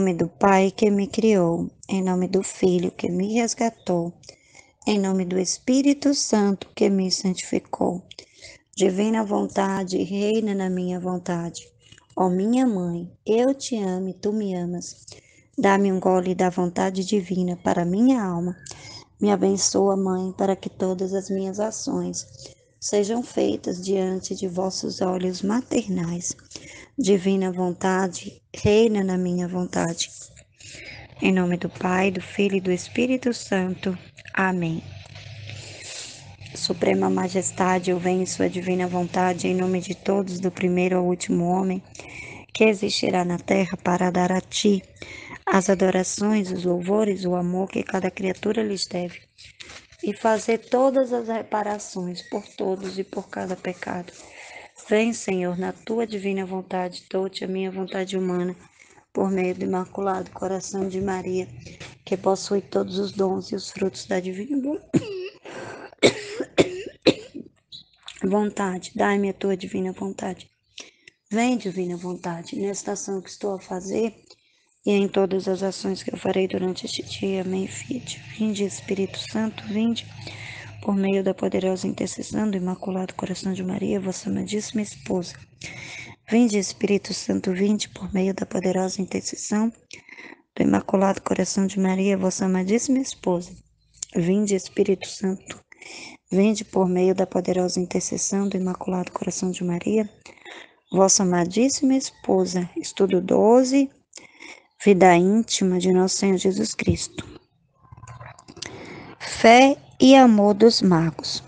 nome do Pai que me criou, em nome do Filho que me resgatou, em nome do Espírito Santo que me santificou. Divina vontade, reina na minha vontade. Ó minha mãe, eu te amo e tu me amas. Dá-me um gole da vontade divina para minha alma. Me abençoa, Mãe, para que todas as minhas ações sejam feitas diante de vossos olhos maternais. Divina vontade, reina na minha vontade. Em nome do Pai, do Filho e do Espírito Santo. Amém. Suprema Majestade, eu venho em sua divina vontade, em nome de todos, do primeiro ao último homem, que existirá na terra para dar a ti as adorações, os louvores, o amor que cada criatura lhes deve, e fazer todas as reparações por todos e por cada pecado. Vem, Senhor, na tua divina vontade, dou-te a minha vontade humana, por meio do Imaculado Coração de Maria, que possui todos os dons e os frutos da divina vontade. Dai-me a tua divina vontade. Vem, divina vontade, nesta ação que estou a fazer e em todas as ações que eu farei durante este dia. Amém, Fiat. Vinde, Espírito Santo, vinde, por meio da poderosa intercessão do Imaculado Coração de Maria, vossa amadíssima esposa. Vinde, Espírito Santo, vinde, por meio da poderosa intercessão do Imaculado Coração de Maria, vossa amadíssima esposa. Vinde, Espírito Santo, vinde, por meio da poderosa intercessão do Imaculado Coração de Maria, vossa amadíssima esposa. Estudo 12, vida íntima de nosso Senhor Jesus Cristo. Fé e amor dos magos.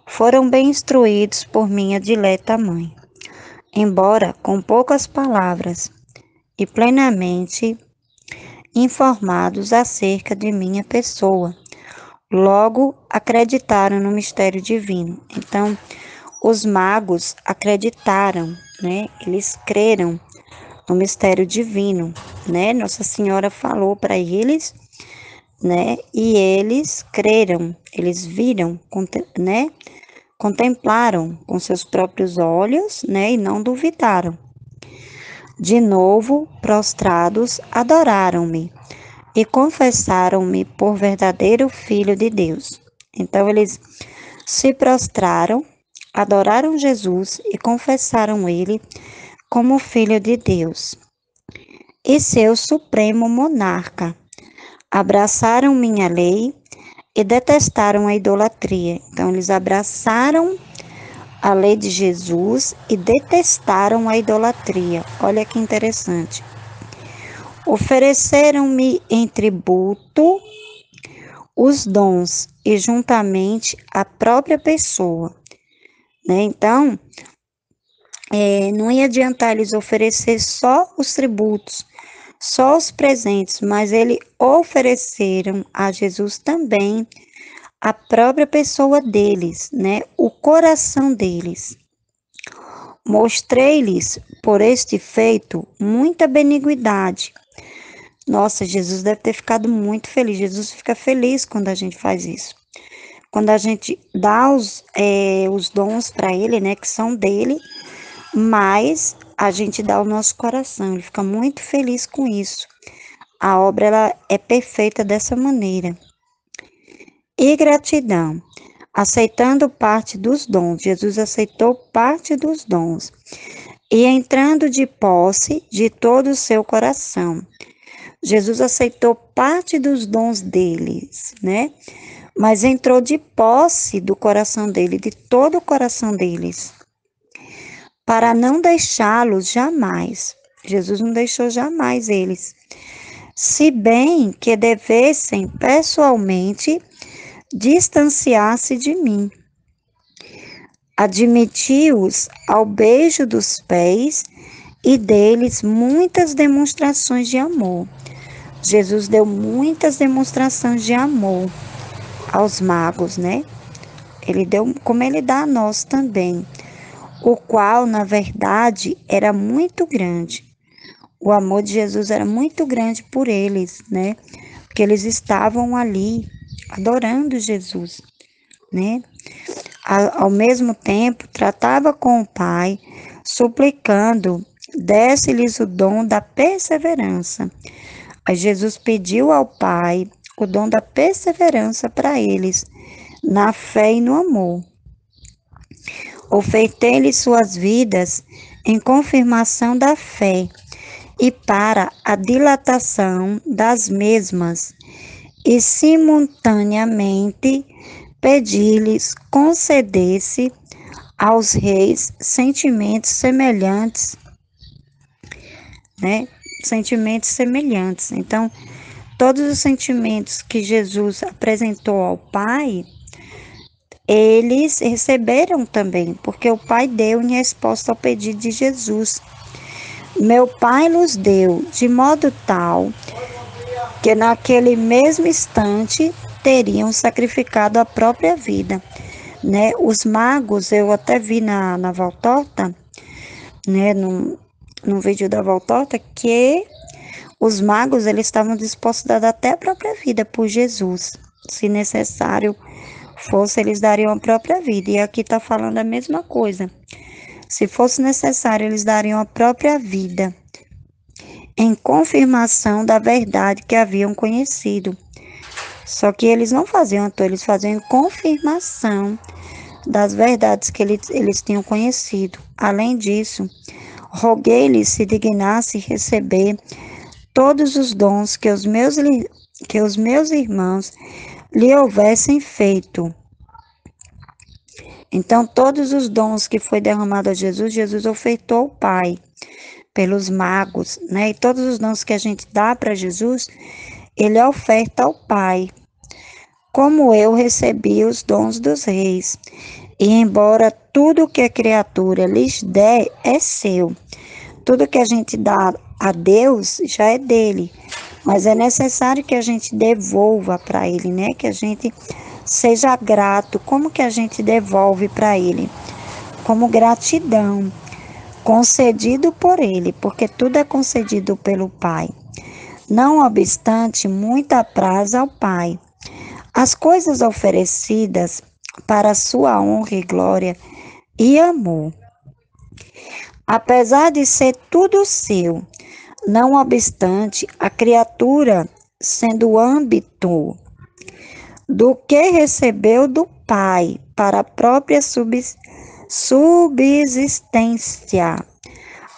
Foram bem instruídos por minha dileta mãe, embora com poucas palavras, e plenamente informados acerca de minha pessoa. Logo acreditaram no mistério divino. Então, os magos acreditaram, né? Eles creram no mistério divino, né? Nossa Senhora falou para eles, né? E eles creram, eles viram, né? Contemplaram com seus próprios olhos, né? E não duvidaram. De novo, prostrados, adoraram-me e confessaram-me por verdadeiro Filho de Deus. Então, eles se prostraram, adoraram Jesus e confessaram ele como Filho de Deus e seu supremo monarca. Abraçaram minha lei e detestaram a idolatria. Então, eles abraçaram a lei de Jesus e detestaram a idolatria. Olha que interessante. Ofereceram-me em tributo os dons e juntamente a própria pessoa, né? Então, não ia adiantar eles oferecer só os tributos, só os presentes, mas eles ofereceram a Jesus também a própria pessoa deles, né? O coração deles. Mostrei-lhes, por este feito, muita beniguidade. Nossa, Jesus deve ter ficado muito feliz. Jesus fica feliz quando a gente faz isso. Quando a gente dá os dons para ele, né, que são dele, mas a gente dá o nosso coração. Ele fica muito feliz com isso. A obra ela é perfeita dessa maneira. E gratidão. Aceitando parte dos dons, Jesus aceitou parte dos dons, e entrando de posse de todo o seu coração. Jesus aceitou parte dos dons deles, né? Mas entrou de posse do coração dele, de todo o coração deles, para não deixá-los jamais. Jesus não deixou jamais eles, se bem que devessem pessoalmente distanciar-se de mim. Admiti-os ao beijo dos pés e deles muitas demonstrações de amor. Jesus deu muitas demonstrações de amor aos magos, né? Ele deu, como ele dá a nós também, o qual, na verdade, era muito grande. O amor de Jesus era muito grande por eles, né? Porque eles estavam ali adorando Jesus, né? Ao mesmo tempo, tratava com o Pai, suplicando desse-lhes o dom da perseverança. Aí Jesus pediu ao Pai o dom da perseverança para eles, na fé e no amor. Ofertei-lhes suas vidas em confirmação da fé e para a dilatação das mesmas, e simultaneamente pedi-lhes concedesse aos reis sentimentos semelhantes, né? Sentimentos semelhantes. Então, todos os sentimentos que Jesus apresentou ao Pai, eles receberam também, porque o Pai deu em resposta ao pedido de Jesus. Meu Pai nos deu de modo tal que naquele mesmo instante teriam sacrificado a própria vida, né? Os magos, eu até vi na Valtorta, né, no vídeo da Valtorta, que os magos, eles estavam dispostos a dar até a própria vida por Jesus. Se necessário fosse, eles dariam a própria vida. E aqui está falando a mesma coisa. Se fosse necessário, eles dariam a própria vida em confirmação da verdade que haviam conhecido. Só que eles não faziam à toa, eles faziam em confirmação das verdades que eles tinham conhecido. Além disso, roguei-lhes se dignasse receber todos os dons que os meus irmãos lhe houvessem feito. Então, todos os dons que foi derramado a Jesus, Jesus ofertou ao Pai, pelos magos, né? E todos os dons que a gente dá para Jesus, ele oferta ao Pai. Como eu recebi os dons dos reis, e embora tudo que a criatura lhes der é seu, tudo que a gente dá a Deus já é dele, mas é necessário que a gente devolva para ele, né? Que a gente seja grato. Como que a gente devolve para ele? Como gratidão, concedido por ele, porque tudo é concedido pelo Pai. Não obstante, muito apraz ao Pai as coisas oferecidas para sua honra e glória e amor. Apesar de ser tudo seu, não obstante, a criatura, sendo âmbito do que recebeu do Pai para a própria subsistência,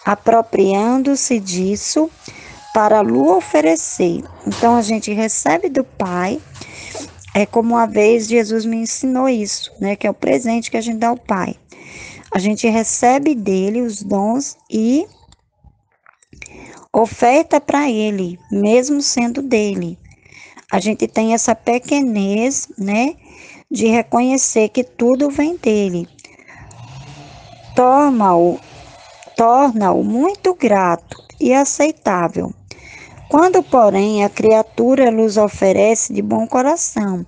apropriando-se disso para lhe oferecer. Então, a gente recebe do Pai, é como uma vez Jesus me ensinou isso, né? Que é o presente que a gente dá ao Pai. A gente recebe dele os dons e oferta para ele, mesmo sendo dele. A gente tem essa pequenez, né? De reconhecer que tudo vem dele. Torna-o muito grato e aceitável. Quando, porém, a criatura nos oferece de bom coração,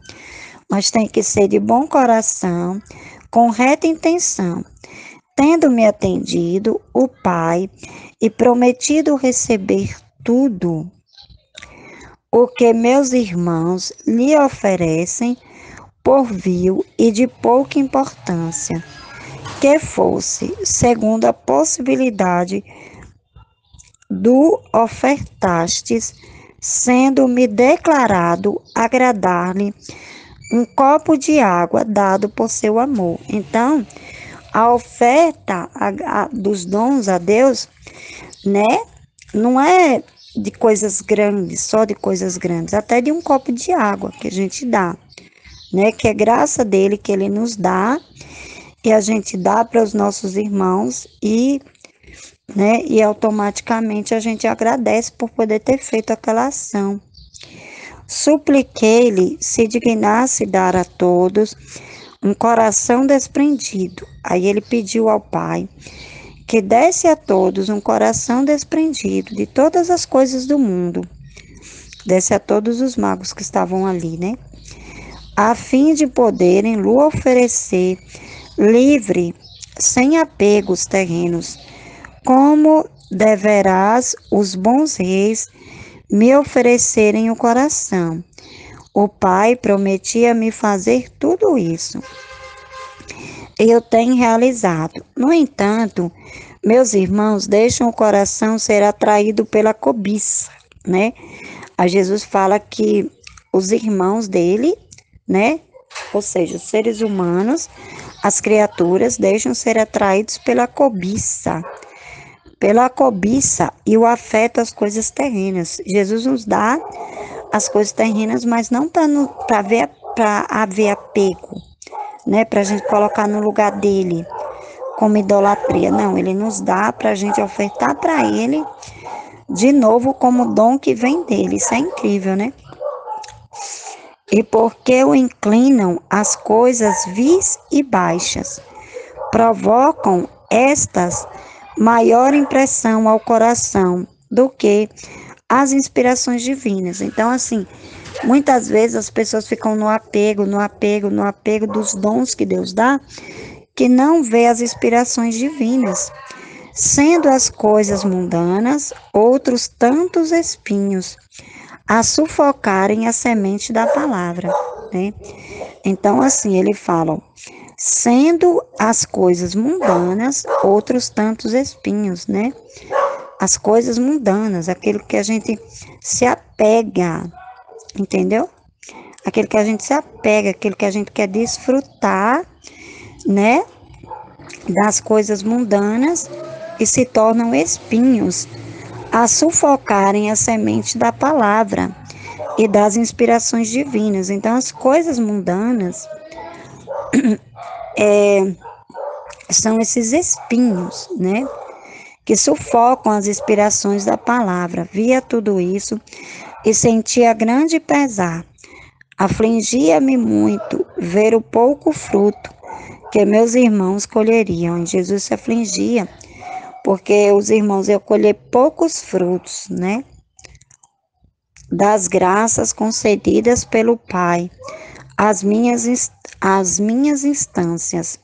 mas tem que ser de bom coração, com reta intenção, tendo-me atendido o Pai e prometido receber tudo o que meus irmãos lhe oferecem por vil e de pouca importância, que fosse segundo a possibilidade do ofertastes, sendo-me declarado agradar-lhe um copo de água dado por seu amor. Então, a oferta dos dons a Deus, né, não é de coisas grandes, só de coisas grandes, até de um copo de água que a gente dá, né, que é graça dele que ele nos dá, e a gente dá para os nossos irmãos né, e automaticamente a gente agradece por poder ter feito aquela ação. Supliquei-lhe se dignasse dar a todos um coração desprendido. Aí ele pediu ao Pai que desse a todos um coração desprendido de todas as coisas do mundo. Desse a todos os magos que estavam ali, né? A fim de poderem lhe oferecer livre, sem apegos terrenos, como deverás os bons reis me oferecerem o coração. O Pai prometia me fazer tudo isso. Eu tenho realizado. No entanto, Meus irmãos deixam o coração ser atraído pela cobiça, né? A Jesus fala que os irmãos dele, né? Ou seja, os seres humanos, as criaturas deixam ser atraídos pela cobiça e o afeto às coisas terrenas. Jesus nos dá as coisas terrenas, mas não para haver apego, né? Para a gente colocar no lugar dele como idolatria. Não, ele nos dá para a gente ofertar para ele de novo como dom que vem dele. Isso é incrível, né? E porque o inclinam as coisas vis e baixas, provocam estas maior impressão ao coração do que as inspirações divinas. Então, assim, muitas vezes as pessoas ficam no apego dos dons que Deus dá, que não vê as inspirações divinas, sendo as coisas mundanas outros tantos espinhos a sufocarem a semente da palavra, né? Então, assim, ele fala, sendo as coisas mundanas outros tantos espinhos, né? As coisas mundanas, aquilo que a gente se apega, entendeu? Aquilo que a gente se apega, aquilo que a gente quer desfrutar, né? Das coisas mundanas e se tornam espinhos a sufocarem a semente da palavra e das inspirações divinas. Então, as coisas mundanas são esses espinhos, né? Que sufocam as inspirações da palavra. Via tudo isso e sentia grande pesar. Afligia-me muito ver o pouco fruto que meus irmãos colheriam. E Jesus se afligia porque os irmãos iam colher poucos frutos, né? Das graças concedidas pelo Pai, as minhas instâncias.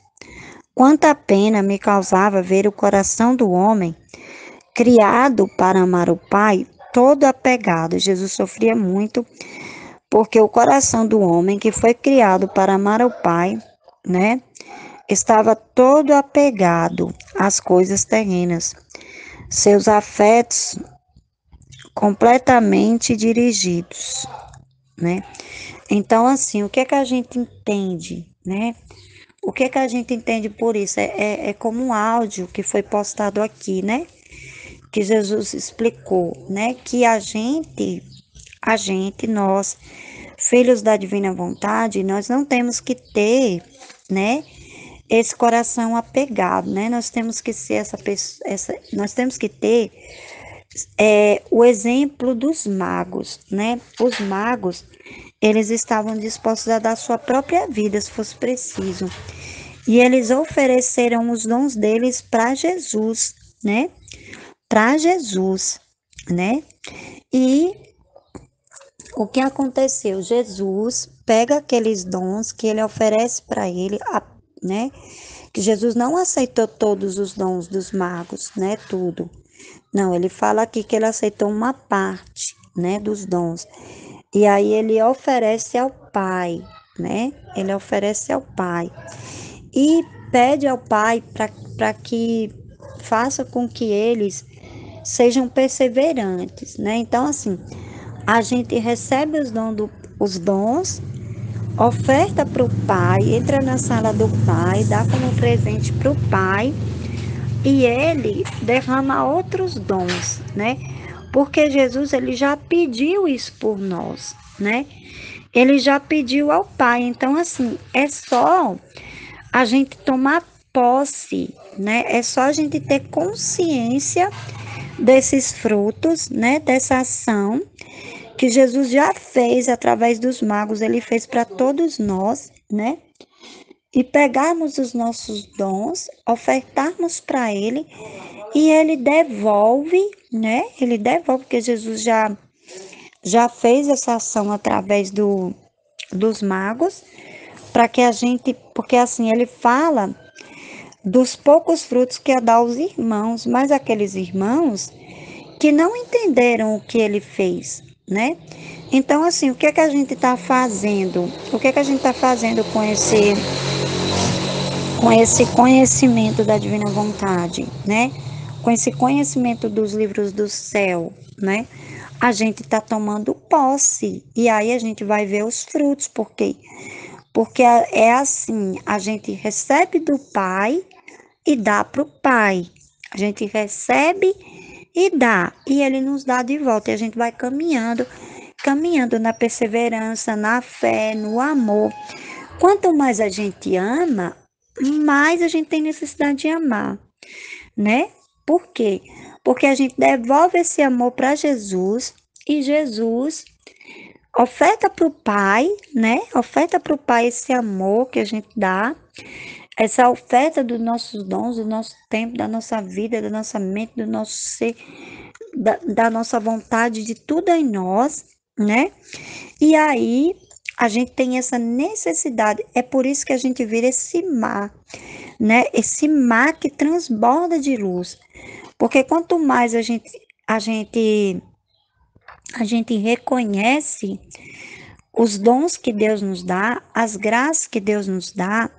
Quanta pena me causava ver o coração do homem, criado para amar o Pai, todo apegado. Jesus sofria muito, porque o coração do homem que foi criado para amar o Pai, né, estava todo apegado às coisas terrenas. Seus afetos completamente dirigidos, né? Então, assim, o que é que a gente entende, né? O que é que a gente entende por isso? É como um áudio que foi postado aqui, né? Que Jesus explicou, né? Que nós, filhos da divina vontade, nós não temos que ter, né? Esse coração apegado, né? Nós temos que ser essa pessoa, nós temos que ter o exemplo dos magos, né? Os magos, eles estavam dispostos a dar sua própria vida, se fosse preciso. E eles ofereceram os dons deles para Jesus, né? Para Jesus, né? E o que aconteceu? Jesus pega aqueles dons que ele oferece para ele, né? Que Jesus não aceitou todos os dons dos magos, né? Tudo. Não, ele fala aqui que ele aceitou uma parte, né? Dos dons. E aí ele oferece ao Pai, né? Ele oferece ao Pai. E pede ao Pai para que faça com que eles sejam perseverantes, né? Então, assim, a gente recebe os dons, oferta para o Pai, entra na sala do Pai, dá como presente para o Pai e ele derrama outros dons, né? Porque Jesus, ele já pediu isso por nós, né? Ele já pediu ao Pai. Então, assim, é só a gente tomar posse, né? É só a gente ter consciência desses frutos, né? Dessa ação que Jesus já fez através dos magos, ele fez para todos nós, né? E pegarmos os nossos dons, ofertarmos para ele e ele devolve, né? Ele devolve, porque Jesus já fez essa ação através dos magos, para que a gente, porque assim, ele fala dos poucos frutos que ia dar aos irmãos, mas aqueles irmãos que não entenderam o que ele fez, né? Então, assim, o que é que a gente está fazendo? O que é que a gente está fazendo com esse conhecimento da divina vontade, né? com esse conhecimento dos livros do céu, né? A gente está tomando posse e aí a gente vai ver os frutos, porque é assim, a gente recebe do Pai e dá para o Pai. A gente recebe e dá, e Ele nos dá de volta, e a gente vai caminhando na perseverança, na fé, no amor. Quanto mais a gente ama, mais a gente tem necessidade de amar, né? Por quê? Porque a gente devolve esse amor para Jesus e Jesus oferta para o Pai, né? Oferta para o Pai esse amor que a gente dá, essa oferta dos nossos dons, do nosso tempo, da nossa vida, da nossa mente, do nosso ser, da nossa vontade, de tudo em nós, né? E aí a gente tem essa necessidade, é por isso que a gente vira esse mar, né? Esse mar que transborda de luz. Porque quanto mais a gente a gente reconhece os dons que Deus nos dá, as graças que Deus nos dá,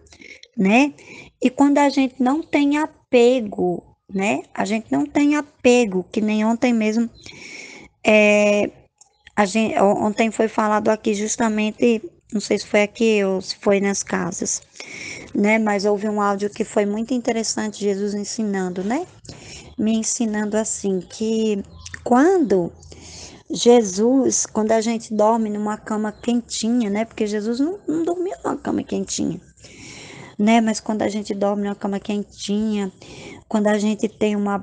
né? E quando a gente não tem apego, né? A gente não tem apego, que nem ontem mesmo, ontem foi falado aqui justamente, não sei se foi aqui ou se foi nas casas, né? Mas houve um áudio que foi muito interessante, Jesus ensinando, né? Me ensinando assim, que quando quando a gente dorme numa cama quentinha, né? Porque Jesus não dormia numa cama quentinha, né? Mas quando a gente dorme numa cama quentinha, quando a gente tem uma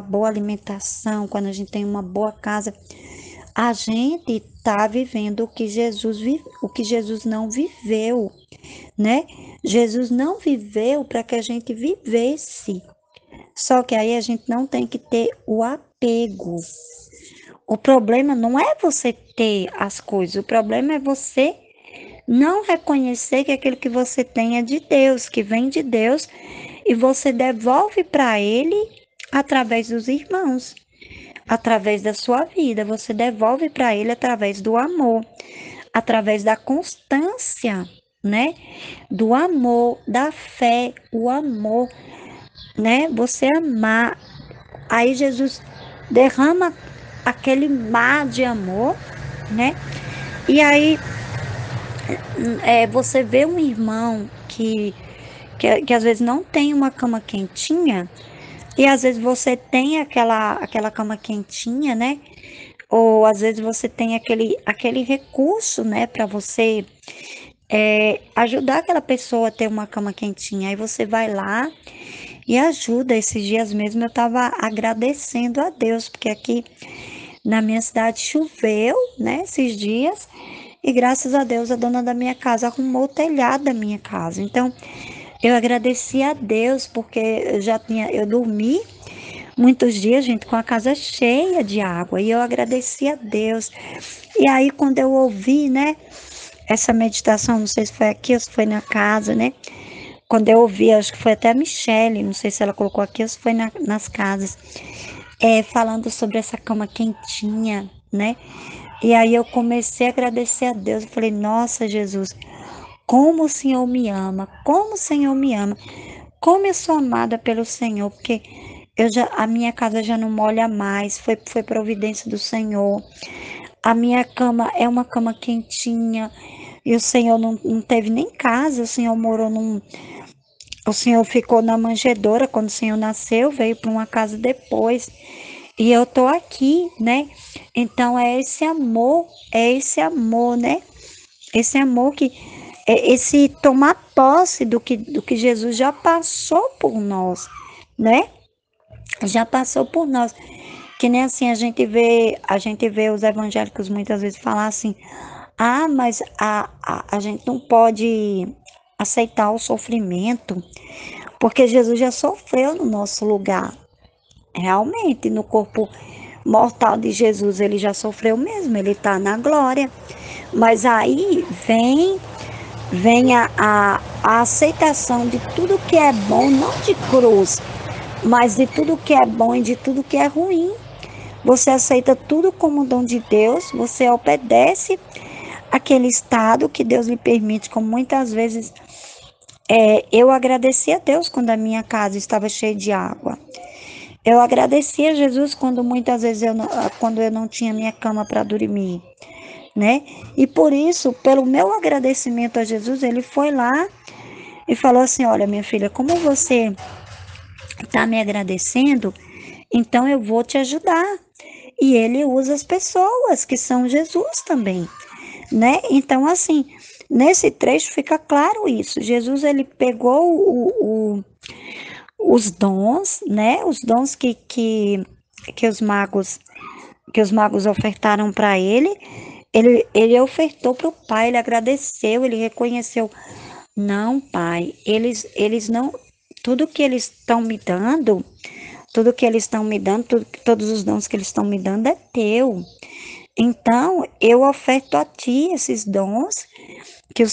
boa alimentação, quando a gente tem uma boa casa, a gente está vivendo o que Jesus não viveu, né? Jesus não viveu para que a gente vivesse. Só que aí a gente não tem que ter o apego. O problema não é você ter as coisas, o problema é você não reconhecer que aquilo que você tem é de Deus, que vem de Deus, e você devolve para Ele através dos irmãos, através da sua vida, você devolve para Ele através do amor, através da constância, né? Do amor, da fé, o amor, né? Você amar. Aí Jesus derrama aquele mar de amor, né? E aí você vê um irmão que às vezes não tem uma cama quentinha, e às vezes você tem aquela cama quentinha, né? Ou às vezes você tem aquele recurso, né, para você ajudar aquela pessoa a ter uma cama quentinha. Aí você vai lá e ajuda. Esses dias mesmo eu estava agradecendo a Deus, porque aqui na minha cidade choveu, né, esses dias, e graças a Deus a dona da minha casa arrumou o telhado da minha casa. Então, eu agradeci a Deus porque eu dormi muitos dias, gente, com a casa cheia de água, e eu agradeci a Deus. E aí quando eu ouvi, né, essa meditação, não sei se foi aqui ou se foi na casa, né? Quando eu ouvi, acho que foi até a Michelle, não sei se ela colocou aqui ou se foi nas casas, falando sobre essa cama quentinha, né? E aí eu comecei a agradecer a Deus. Eu falei, nossa, Jesus, como o Senhor me ama, como o Senhor me ama, como eu sou amada pelo Senhor, porque a minha casa já não molha mais, foi providência do Senhor. A minha cama é uma cama quentinha, e o Senhor não teve nem casa, o Senhor ficou na manjedoura quando o Senhor nasceu, veio para uma casa depois. E eu tô aqui, né? Então é esse amor, né? Esse amor que é esse tomar posse do que Jesus já passou por nós, né? Já passou por nós. Que nem assim a gente vê os evangélicos muitas vezes falar assim: "Ah, mas a gente não pode aceitar o sofrimento, porque Jesus já sofreu no nosso lugar". Realmente, no corpo mortal de Jesus, ele já sofreu mesmo, ele está na glória. Mas aí vem a aceitação de tudo que é bom, não de cruz, mas de tudo que é bom e de tudo que é ruim. Você aceita tudo como dom de Deus, você obedece aquele estado que Deus lhe permite, como muitas vezes eu agradeci a Deus quando a minha casa estava cheia de água. Eu agradeci a Jesus quando muitas vezes quando eu não tinha minha cama para dormir, né? E por isso, pelo meu agradecimento a Jesus, ele foi lá e falou assim: Olha, minha filha, como você está me agradecendo, então eu vou te ajudar. E ele usa as pessoas que são Jesus também, né? Então, assim, nesse trecho fica claro isso. Jesus, ele pegou os dons, né? Os dons que os magos ofertaram para ele. Ele ofertou para o pai, ele agradeceu, ele reconheceu. Não, pai, eles não. Tudo que eles estão me dando, todos os dons que eles estão me dando é teu. Então, eu oferto a ti esses dons que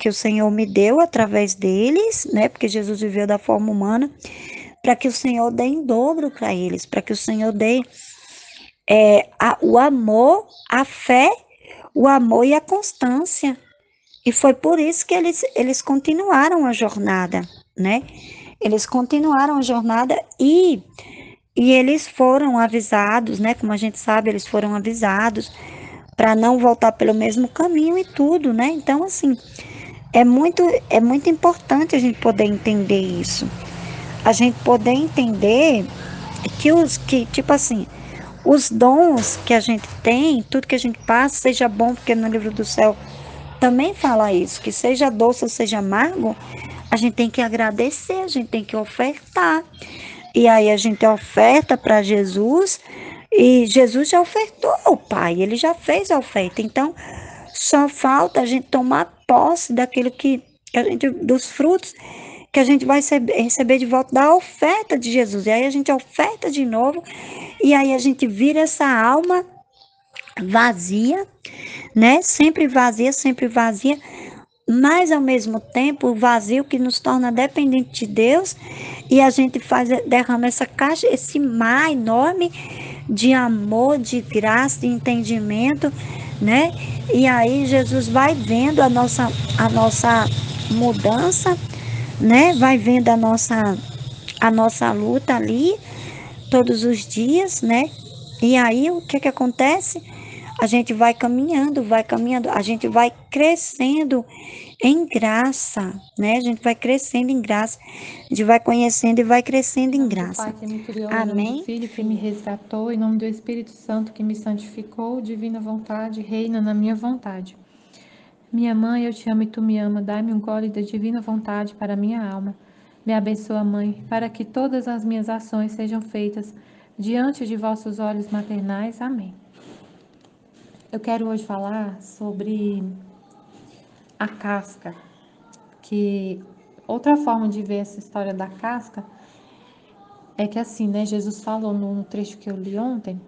o Senhor me deu através deles, né? Porque Jesus viveu da forma humana, para que o Senhor dê em dobro para eles, para que o Senhor dê o amor, a fé, o amor e a constância. E foi por isso que eles continuaram a jornada, né? Eles continuaram a jornada e eles foram avisados, né? Como a gente sabe, eles foram avisados para não voltar pelo mesmo caminho e tudo, né? Então, assim, é muito importante a gente poder entender isso. A gente poder entender que tipo assim, os dons que a gente tem, tudo que a gente passa, seja bom, porque no livro do céu também fala isso, que seja doce ou seja amargo, a gente tem que agradecer, a gente tem que ofertar. E aí a gente oferta para Jesus e Jesus já ofertou ao Pai, ele já fez a oferta. Então, só falta a gente tomar posse daquilo que a gente, dos frutos que a gente vai receber de volta da oferta de Jesus. E aí a gente oferta de novo e aí a gente vira essa alma vazia, né? Sempre vazia, mas ao mesmo tempo o vazio que nos torna dependente de Deus e a gente derrama essa caixa, esse mar enorme de amor, de graça, de entendimento, né? E aí Jesus vai vendo a nossa mudança, né? Vai vendo a nossa luta ali todos os dias, né? E aí o que que acontece? A gente vai caminhando, a gente vai crescendo em graça, né? A gente vai crescendo em graça, a gente vai conhecendo e vai crescendo Em em nome do Pai graça. que me criou, em nome do Amém? Filho que me resgatou, em nome do Espírito Santo que me santificou, divina vontade, reina na minha vontade. Minha mãe, eu te amo e tu me ama, dai-me um gole da divina vontade para a minha alma. Me abençoa, mãe, para que todas as minhas ações sejam feitas diante de vossos olhos maternais. Amém. Eu quero hoje falar sobre a casca, que outra forma de ver essa história da casca é que assim, né, Jesus falou no trecho que eu li ontem,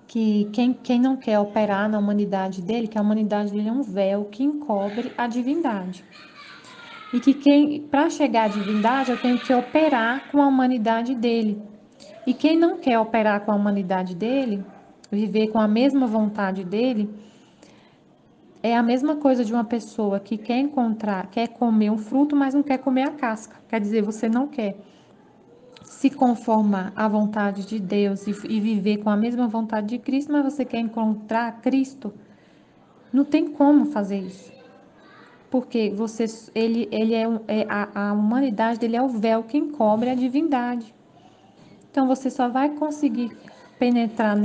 que quem não quer operar na humanidade dele, que a humanidade dele é um véu que encobre a divindade. E que para chegar à divindade, eu tenho que operar com a humanidade dele. E quem não quer operar com a humanidade dele, viver com a mesma vontade dele, é a mesma coisa de uma pessoa que quer comer um fruto, mas não quer comer a casca. Quer dizer, você não quer se conformar à vontade de Deus e viver com a mesma vontade de Cristo, mas você quer encontrar Cristo. Não tem como fazer isso. Porque ele a humanidade dele é o véu que encobre a divindade. Então você só vai conseguir penetrar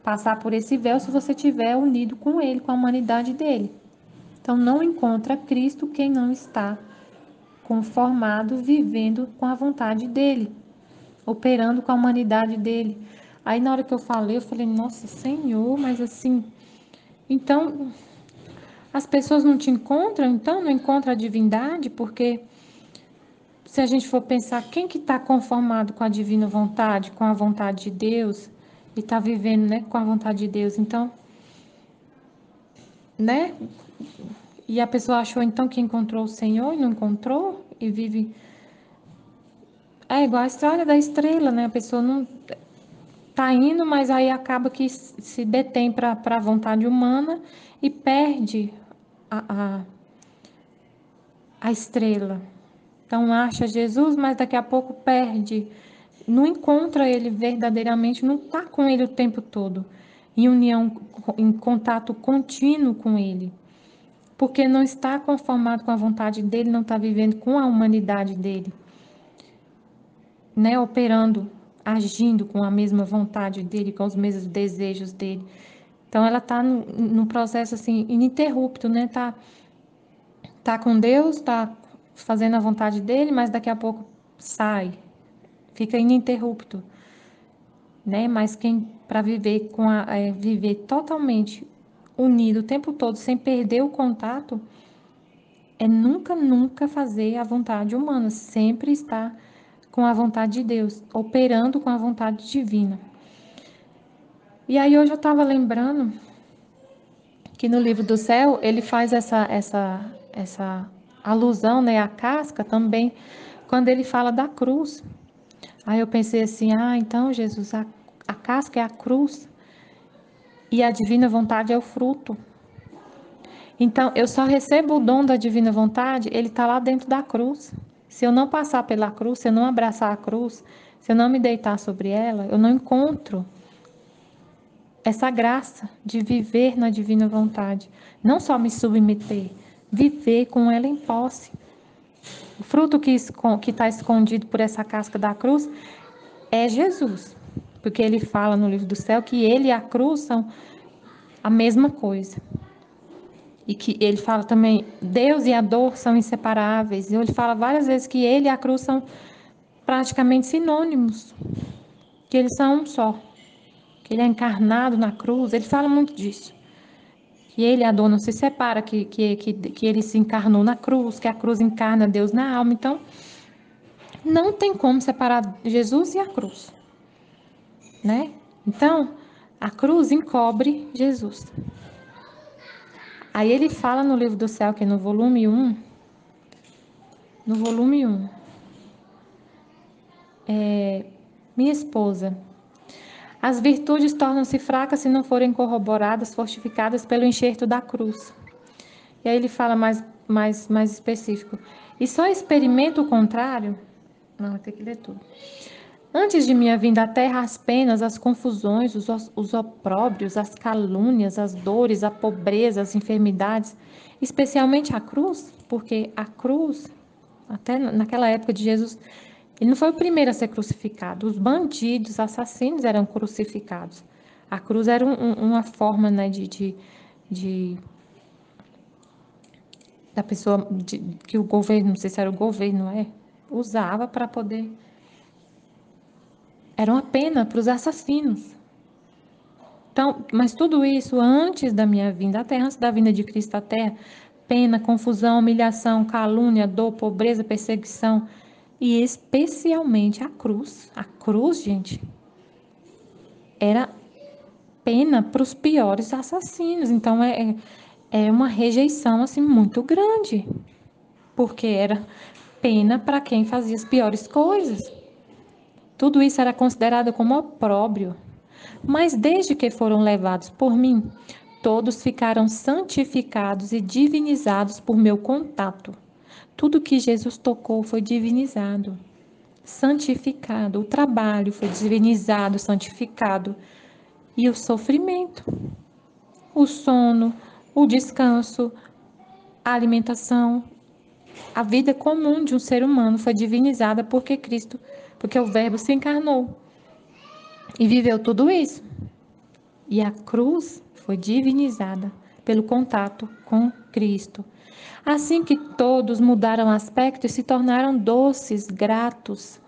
passar por esse véu se você estiver unido com ele, com a humanidade dele. Então não encontra Cristo quem não está conformado, vivendo com a vontade dele, operando com a humanidade dele. Aí na hora que eu falei, nossa Senhor, mas assim, então as pessoas não te encontram, então não encontram a divindade, porque se a gente for pensar quem que está conformado com a divina vontade, com a vontade de Deus, e está vivendo, né, com a vontade de Deus, então, né? E a pessoa achou então que encontrou o Senhor e não encontrou e vive. É igual a história da estrela, né? A pessoa não tá indo, mas aí acaba que se detém para a vontade humana e perde a, a estrela. Então acha Jesus, mas daqui a pouco perde não encontra ele verdadeiramente, não está com ele o tempo todo, em união, em contato contínuo com ele, porque não está conformado com a vontade dele, não está vivendo com a humanidade dele, né? Operando, agindo com a mesma vontade dele, com os mesmos desejos dele. Então ela está num processo assim ininterrupto, né? Tá com Deus, tá fazendo a vontade dele, mas daqui a pouco sai, fica ininterrupto, né? Mas quem para viver viver totalmente unido o tempo todo, sem perder o contato, é nunca fazer a vontade humana, sempre estar com a vontade de Deus, operando com a vontade divina. E aí hoje eu estava lembrando que no livro do céu ele faz essa alusão, né, à casca também, quando ele fala da cruz. Aí eu pensei assim, então Jesus, a casca é a cruz e a divina vontade é o fruto. Então eu só recebo o dom da divina vontade, ele está lá dentro da cruz. Se eu não passar pela cruz, se eu não abraçar a cruz, se eu não me deitar sobre ela, eu não encontro essa graça de viver na divina vontade. Não só me submeter, viver com ela em posse. O fruto que está escondido por essa casca da cruz é Jesus. Porque ele fala no livro do céu que ele e a cruz são a mesma coisa. E que ele fala também, Deus e a dor são inseparáveis. E ele fala várias vezes que ele e a cruz são praticamente sinônimos. Que eles são um só. Que ele é encarnado na cruz. Ele fala muito disso. Que ele e a dor não se separa, que ele se encarnou na cruz, que a cruz encarna Deus na alma. Então, não tem como separar Jesus e a cruz, né? Então, a cruz encobre Jesus. Aí ele fala no livro do céu, que é no volume 1, minha esposa, as virtudes tornam-se fracas se não forem corroboradas, fortificadas pelo enxerto da cruz. E aí ele fala mais específico. E só experimenta o contrário. Não, vai ter que ler tudo. Antes de minha vinda à terra, as penas, as confusões, os opróbrios, as calúnias, as dores, a pobreza, as enfermidades, especialmente a cruz, porque a cruz, até naquela época de Jesus, ele não foi o primeiro a ser crucificado. Os bandidos, assassinos eram crucificados. A cruz era uma forma, né, da pessoa, que o governo, não sei se era o governo, usava para poder. Era uma pena para os assassinos. Então, mas tudo isso antes da minha vinda à Terra, antes da vinda de Cristo à Terra, pena, confusão, humilhação, calúnia, dor, pobreza, perseguição, e especialmente a cruz. A cruz, gente, era pena para os piores assassinos. Então, é uma rejeição assim muito grande, porque era pena para quem fazia as piores coisas. Tudo isso era considerado como opróbrio. Mas desde que foram levados por mim, todos ficaram santificados e divinizados por meu contato. Tudo que Jesus tocou foi divinizado, santificado. O trabalho foi divinizado, santificado. E o sofrimento, o sono, o descanso, a alimentação, a vida comum de um ser humano foi divinizada porque o Verbo se encarnou e viveu tudo isso. E a cruz foi divinizada pelo contato com Cristo. Assim que todos mudaram aspecto e se tornaram doces, gratos.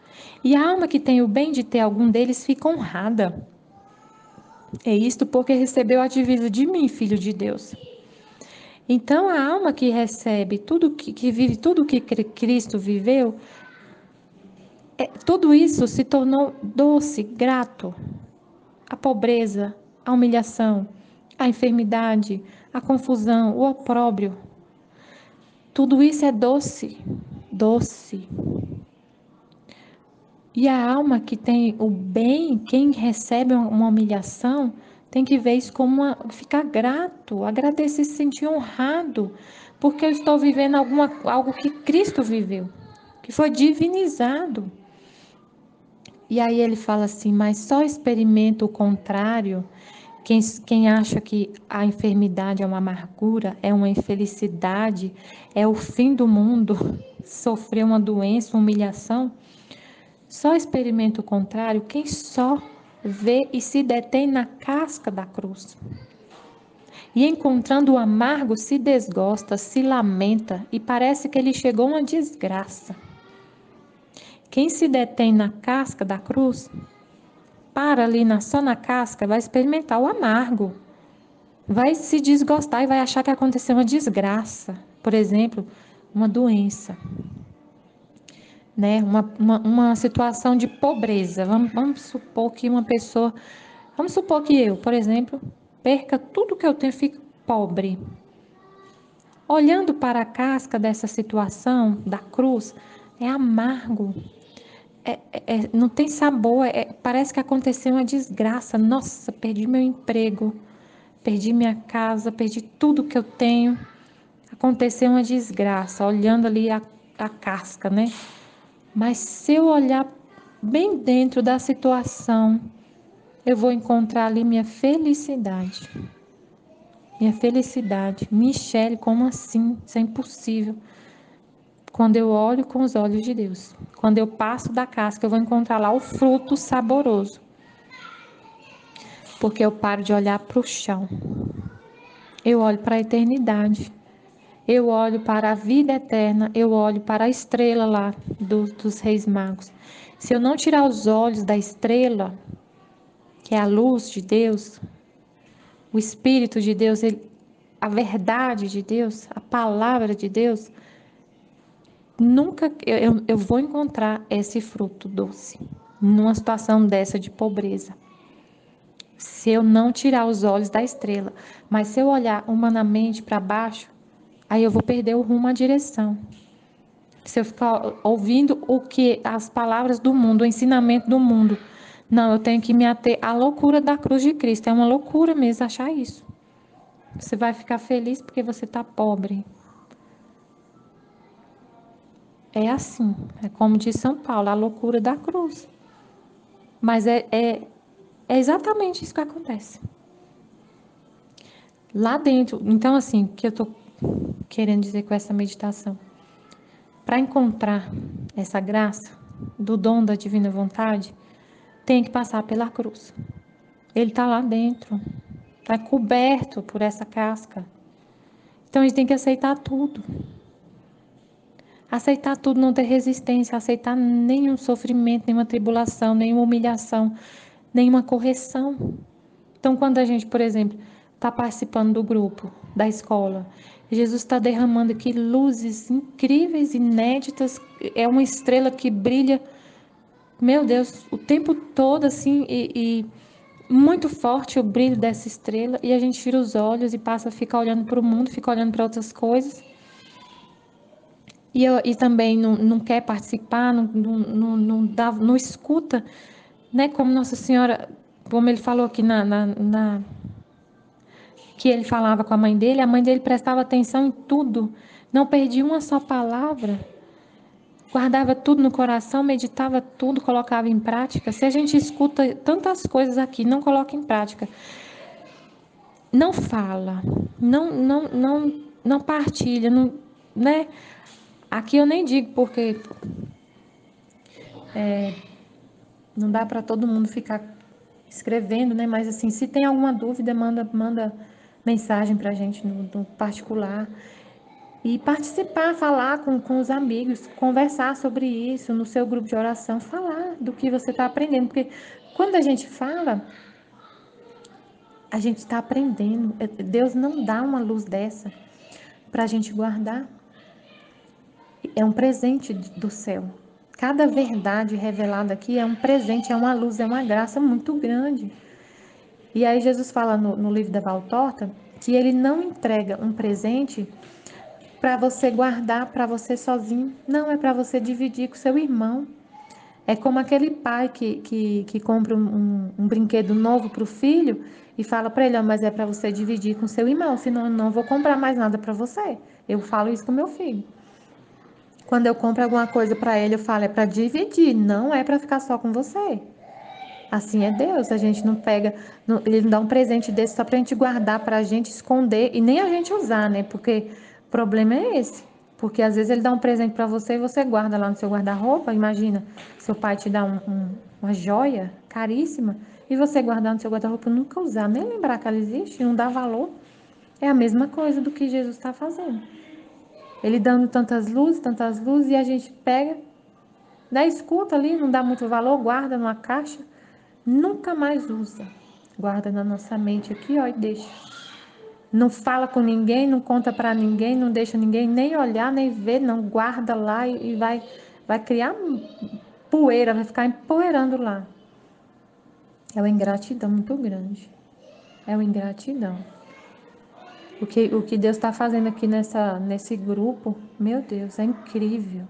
E a alma que tem o bem de ter algum deles fica honrada. É isto porque recebeu a divisa de mim, Filho de Deus. Então a alma que recebe que vive tudo que Cristo viveu, tudo isso se tornou doce, grato. A pobreza, a humilhação, a enfermidade, a confusão, o opróbrio. Tudo isso é doce, doce. E a alma que tem o bem, quem recebe uma humilhação, tem que ver isso como ficar grato, agradecer, se sentir honrado, porque eu estou vivendo algo que Cristo viveu, que foi divinizado. E aí ele fala assim, mas só experimenta o contrário. Quem acha que a enfermidade é uma amargura, é uma infelicidade, é o fim do mundo, sofrer uma doença, uma humilhação, só experimenta o contrário quem só vê e se detém na casca da cruz. E encontrando o amargo, se desgosta, se lamenta e parece que ele chegou a uma desgraça. Quem se detém na casca da cruz, para ali só na casca, vai experimentar o amargo. Vai se desgostar e vai achar que aconteceu uma desgraça. Por exemplo, uma doença. Né? Uma situação de pobreza. Vamos supor que uma pessoa. Vamos supor que eu, por exemplo, perca tudo que eu tenho e fique pobre. Olhando para a casca dessa situação, da cruz, é amargo. Não tem sabor, parece que aconteceu uma desgraça. Nossa, perdi meu emprego, perdi minha casa, perdi tudo que eu tenho. Aconteceu uma desgraça, olhando ali a casca, né? Mas se eu olhar bem dentro da situação, eu vou encontrar ali minha felicidade. Minha felicidade. Michele, como assim? Isso é impossível. Quando eu olho com os olhos de Deus, quando eu passo da casca, eu vou encontrar lá o fruto saboroso. Porque eu paro de olhar para o chão. Eu olho para a eternidade. Eu olho para a vida eterna. Eu olho para a estrela lá dos Reis Magos. Se eu não tirar os olhos da estrela, que é a luz de Deus, o Espírito de Deus, a verdade de Deus, a palavra de Deus, nunca eu vou encontrar esse fruto doce numa situação dessa de pobreza. Se eu não tirar os olhos da estrela, mas se eu olhar humanamente para baixo, aí eu vou perder o rumo, a direção. Se eu ficar ouvindo as palavras do mundo, o ensinamento do mundo, não, eu tenho que me ater à loucura da cruz de Cristo. É uma loucura mesmo achar isso. Você vai ficar feliz porque você está pobre. É assim, é como diz São Paulo, a loucura da cruz. Mas é exatamente isso que acontece. Lá dentro, então assim, o que eu estou querendo dizer com essa meditação? Para encontrar essa graça do dom da divina vontade, tem que passar pela cruz. Ele está lá dentro, está coberto por essa casca. Então a gente tem que aceitar tudo. Aceitar tudo, não ter resistência, aceitar nenhum sofrimento, nenhuma tribulação, nenhuma humilhação, nenhuma correção. Então, quando a gente, por exemplo, está participando do grupo, da escola, Jesus está derramando aqui luzes incríveis, inéditas, é uma estrela que brilha, meu Deus, o tempo todo, assim, e muito forte o brilho dessa estrela, e a gente tira os olhos e passa a ficar olhando para o mundo, fica olhando para outras coisas. E também não quer participar, não escuta, né? Como Nossa Senhora, como ele falou aqui que ele falava com a mãe dele prestava atenção em tudo, não perdia uma só palavra, guardava tudo no coração, meditava tudo, colocava em prática. Se a gente escuta tantas coisas aqui, não coloca em prática, não fala, não partilha, não, né? Aqui eu nem digo porque não dá para todo mundo ficar escrevendo, né? Mas assim, se tem alguma dúvida, manda mensagem para a gente no particular. E participar, falar com os amigos, conversar sobre isso no seu grupo de oração, falar do que você está aprendendo. Porque quando a gente fala, a gente está aprendendo. Deus não dá uma luz dessa para a gente guardar. É um presente do céu. Cada verdade revelada aqui é um presente, é uma luz, é uma graça muito grande. E aí Jesus fala no livro da Valtorta que ele não entrega um presente para você guardar para você sozinho. Não, é para você dividir com seu irmão. É como aquele pai que compra um brinquedo novo para o filho e fala para ele, mas é para você dividir com seu irmão, senão eu não vou comprar mais nada para você. Eu falo isso com meu filho. Quando eu compro alguma coisa para ele, eu falo, é para dividir, não é para ficar só com você. Assim é Deus, a gente não pega, ele não dá um presente desse só pra gente guardar, pra gente esconder e nem a gente usar, né? Porque o problema é esse. Porque às vezes ele dá um presente pra você e você guarda lá no seu guarda-roupa. Imagina, seu pai te dá uma joia caríssima e você guardar no seu guarda-roupa e nunca usar, nem lembrar que ela existe, não dá valor. É a mesma coisa do que Jesus está fazendo. Ele dando tantas luzes e a gente pega, dá escuta ali, não dá muito valor, guarda numa caixa. Nunca mais usa. Guarda na nossa mente aqui, ó, e deixa. Não fala com ninguém, não conta para ninguém, não deixa ninguém nem olhar, nem ver, não guarda lá e vai criar poeira, vai ficar empoeirando lá. É uma ingratidão muito grande. É uma ingratidão. O que Deus está fazendo aqui nesse grupo, meu Deus, é incrível.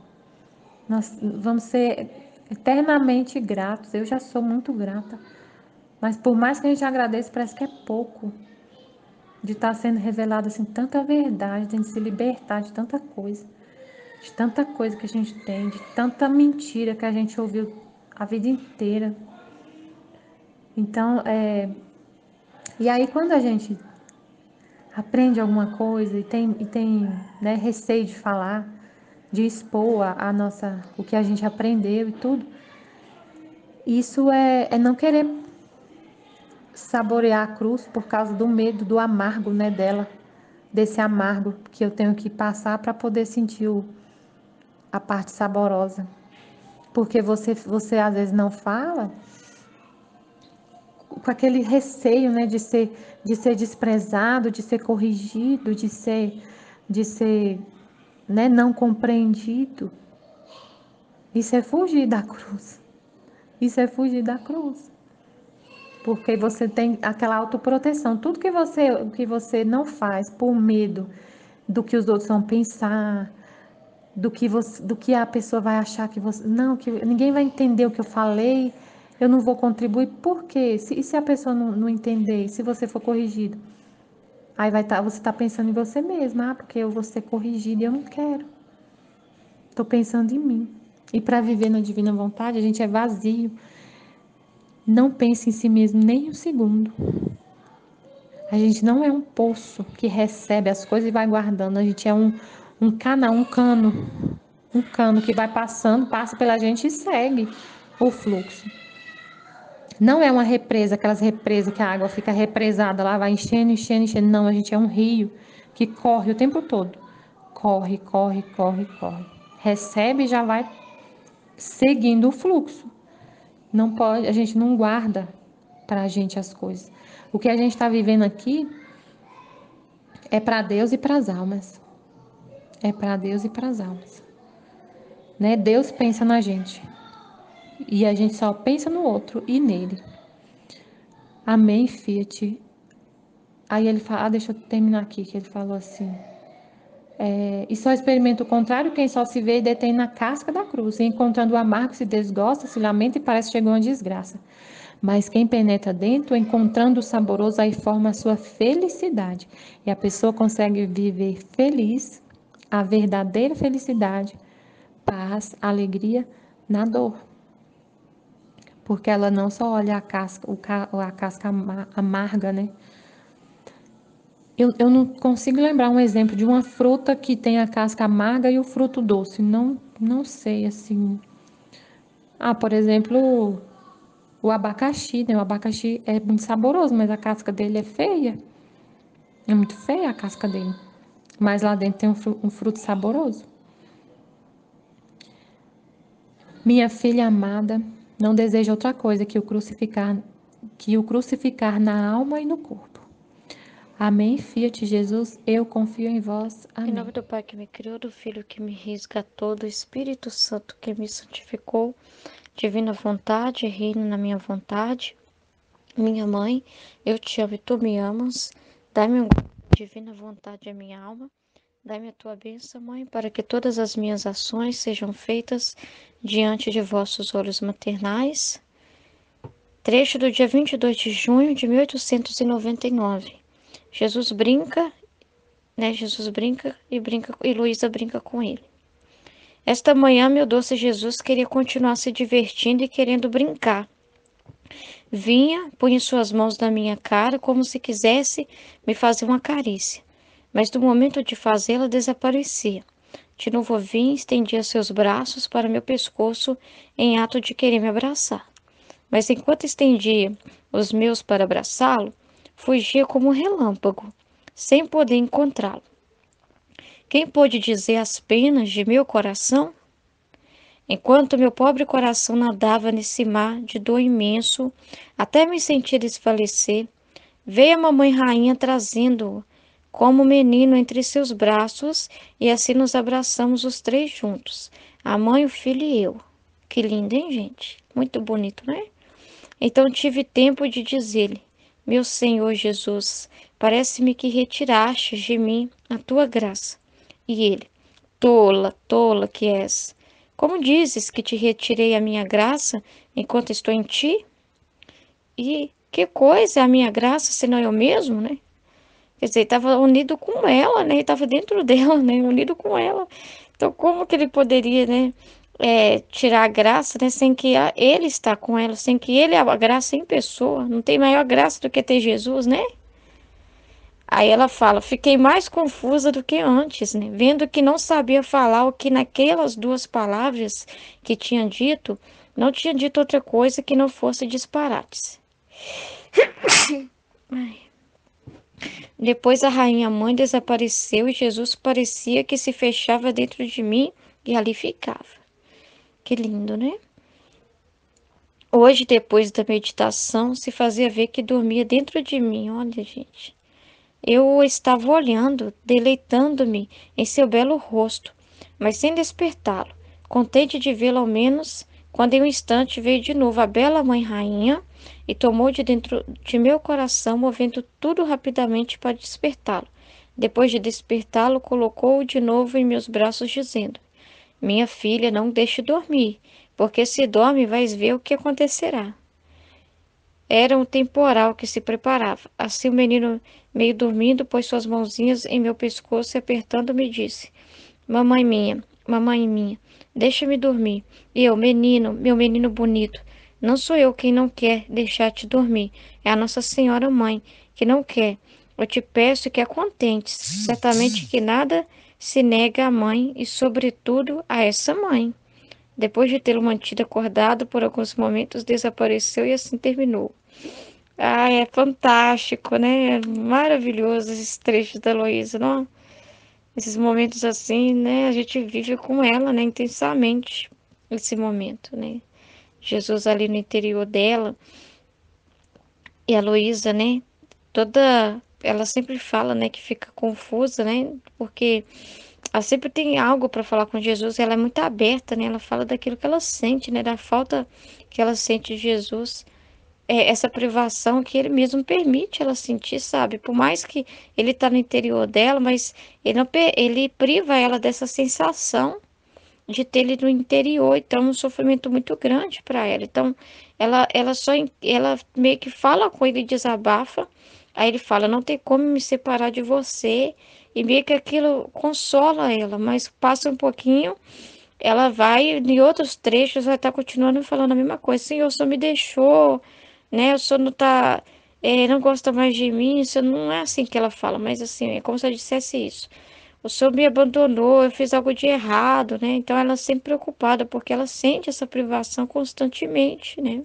Nós vamos ser eternamente gratos. Eu já sou muito grata. Mas por mais que a gente agradeça, parece que é pouco. De estar sendo revelada assim tanta verdade, de se libertar de tanta coisa que a gente tem, de tanta mentira que a gente ouviu a vida inteira. Então, e aí quando a gente aprende alguma coisa e tem né, receio de falar, de expor a nossa, o que a gente aprendeu e tudo, isso é não querer saborear a cruz por causa do medo, do amargo, né, dela, desse amargo que eu tenho que passar para poder sentir a parte saborosa. Porque você às vezes não fala com aquele receio, né, de ser desprezado, de ser corrigido, de ser, né, não compreendido. Isso é fugir da cruz. Isso é fugir da cruz. Porque você tem aquela autoproteção. Tudo que você não faz por medo do que os outros vão pensar, do que a pessoa vai achar que você. Não, que ninguém vai entender o que eu falei, eu não vou contribuir. Por quê? E se a pessoa não entender, se você for corrigido? Aí você está pensando em você mesma, porque eu vou ser corrigida e eu não quero. Estou pensando em mim. E para viver na divina vontade, a gente é vazio. Não pense em si mesmo nem um segundo. A gente não é um poço que recebe as coisas e vai guardando. A gente é um cano que vai passando, passa pela gente e segue o fluxo. Não é uma represa, aquelas represas que a água fica represada lá, vai enchendo, enchendo, enchendo. Não, a gente é um rio que corre o tempo todo. Corre, corre, corre, corre. Recebe e já vai seguindo o fluxo. Não pode, a gente não guarda para a gente as coisas. O que a gente está vivendo aqui é para Deus e para as almas. É para Deus e para as almas. Né? Deus pensa na gente. E a gente só pensa no outro e nele. Amém, Fiat. Aí ele fala, deixa eu terminar aqui, que ele falou assim. E só experimenta o contrário quem só se vê e detém na casca da cruz. E encontrando o amargo, se desgosta, se lamenta e parece que chegou uma desgraça. Mas quem penetra dentro, encontrando o saboroso, aí forma a sua felicidade. E a pessoa consegue viver feliz, a verdadeira felicidade, paz, alegria na dor. Porque ela não só olha a casca, a casca amarga, né? Eu não consigo lembrar um exemplo de uma fruta que tem a casca amarga e o fruto doce. Não sei, assim. Por exemplo, o abacaxi, né? O abacaxi é muito saboroso, mas a casca dele é feia. É muito feia a casca dele. Mas lá dentro tem um fruto saboroso. Minha filha amada, não deseja outra coisa que o crucificar na alma e no corpo. Amém, Fiat Jesus, eu confio em vós. Amém. Em nome do Pai que me criou, do Filho que me resgatou, do Espírito Santo que me santificou, divina vontade, reino na minha vontade. Minha mãe, eu te amo e tu me amas. Dai-me a divina vontade à minha alma. Dai-me a tua bênção, Mãe, para que todas as minhas ações sejam feitas diante de vossos olhos maternais. Trecho do dia 22 de junho de 1899. Jesus brinca, né? Jesus brinca e Luísa brinca com ele. Esta manhã, meu doce Jesus queria continuar se divertindo e querendo brincar. Vinha, punha suas mãos na minha cara como se quisesse me fazer uma carícia, mas no momento de fazê-la desaparecia. De novo vinha e estendia seus braços para meu pescoço em ato de querer me abraçar. Mas enquanto estendia os meus para abraçá-lo, fugia como um relâmpago, sem poder encontrá-lo. Quem pôde dizer as penas de meu coração? Enquanto meu pobre coração nadava nesse mar de dor imenso, até me sentir desfalecer, veio a mamãe rainha trazendo-o como menino entre seus braços, e assim nos abraçamos os três juntos, a mãe, o filho e eu. Que lindo, hein, gente? Muito bonito, né? Então tive tempo de dizer-lhe: Meu Senhor Jesus, parece-me que retiraste de mim a tua graça. E ele: Tola, tola que és. Como dizes que te retirei a minha graça enquanto estou em ti? E que coisa é a minha graça, senão eu mesmo, né? Quer dizer, estava unido com ela, né? Estava dentro dela, né? Unido com ela. Então, como que ele poderia, né? Tirar a graça, né? Sem que ele está com ela, sem que ele é a graça em pessoa. Não tem maior graça do que ter Jesus, né? Aí ela fala: fiquei mais confusa do que antes, né? Vendo que não sabia falar o que naquelas duas palavras que tinha dito, não tinha dito outra coisa que não fosse disparates. Ai. Depois a rainha mãe desapareceu e Jesus parecia que se fechava dentro de mim e ali ficava. Que lindo, né? Hoje, depois da meditação, se fazia ver que dormia dentro de mim. Olha, gente. Eu o estava olhando, deleitando-me em seu belo rosto, mas sem despertá-lo, contente de vê-lo ao menos, quando em um instante veio de novo a bela mãe rainha e tomou de dentro de meu coração, movendo tudo rapidamente para despertá-lo. Depois de despertá-lo, colocou-o de novo em meus braços, dizendo: Minha filha, não deixe dormir, porque se dorme, vais ver o que acontecerá. Era um temporal que se preparava. Assim o menino, meio dormindo, pôs suas mãozinhas em meu pescoço e apertando-me disse: mamãe minha, deixa-me dormir. E eu, menino, meu menino bonito, não sou eu quem não quer deixar-te dormir. É a Nossa Senhora Mãe que não quer. Eu te peço que a contentes. Certamente que nada se nega à mãe e, sobretudo, a essa mãe. Depois de tê-lo mantido acordado por alguns momentos, desapareceu e assim terminou. Ah, é fantástico, né? Maravilhoso esses trechos da Heloísa, não? Esses momentos assim, né? A gente vive com ela, né? Intensamente esse momento, né? Jesus ali no interior dela e a Heloísa, né? Ela sempre fala, né? Que fica confusa, né? Porque ela sempre tem algo para falar com Jesus. Ela é muito aberta, né? Ela fala daquilo que ela sente, né? Da falta que ela sente de Jesus, essa privação que ele mesmo permite ela sentir, sabe? Por mais que ele tá no interior dela, mas ele, não, ele priva ela dessa sensação de ter ele no interior. Então, é um sofrimento muito grande para ela. Então, ela meio que fala com ele, desabafa. Aí ele fala: Não tem como me separar de você. E meio que aquilo consola ela, mas passa um pouquinho, ela vai, em outros trechos, vai estar continuando falando a mesma coisa. Senhor, o Senhor me deixou, né? O Senhor não tá, não gosta mais de mim. Isso não é assim que ela fala, mas assim, é como se ela dissesse isso. O Senhor me abandonou, eu fiz algo de errado, né? Então ela é sempre preocupada, porque ela sente essa privação constantemente, né?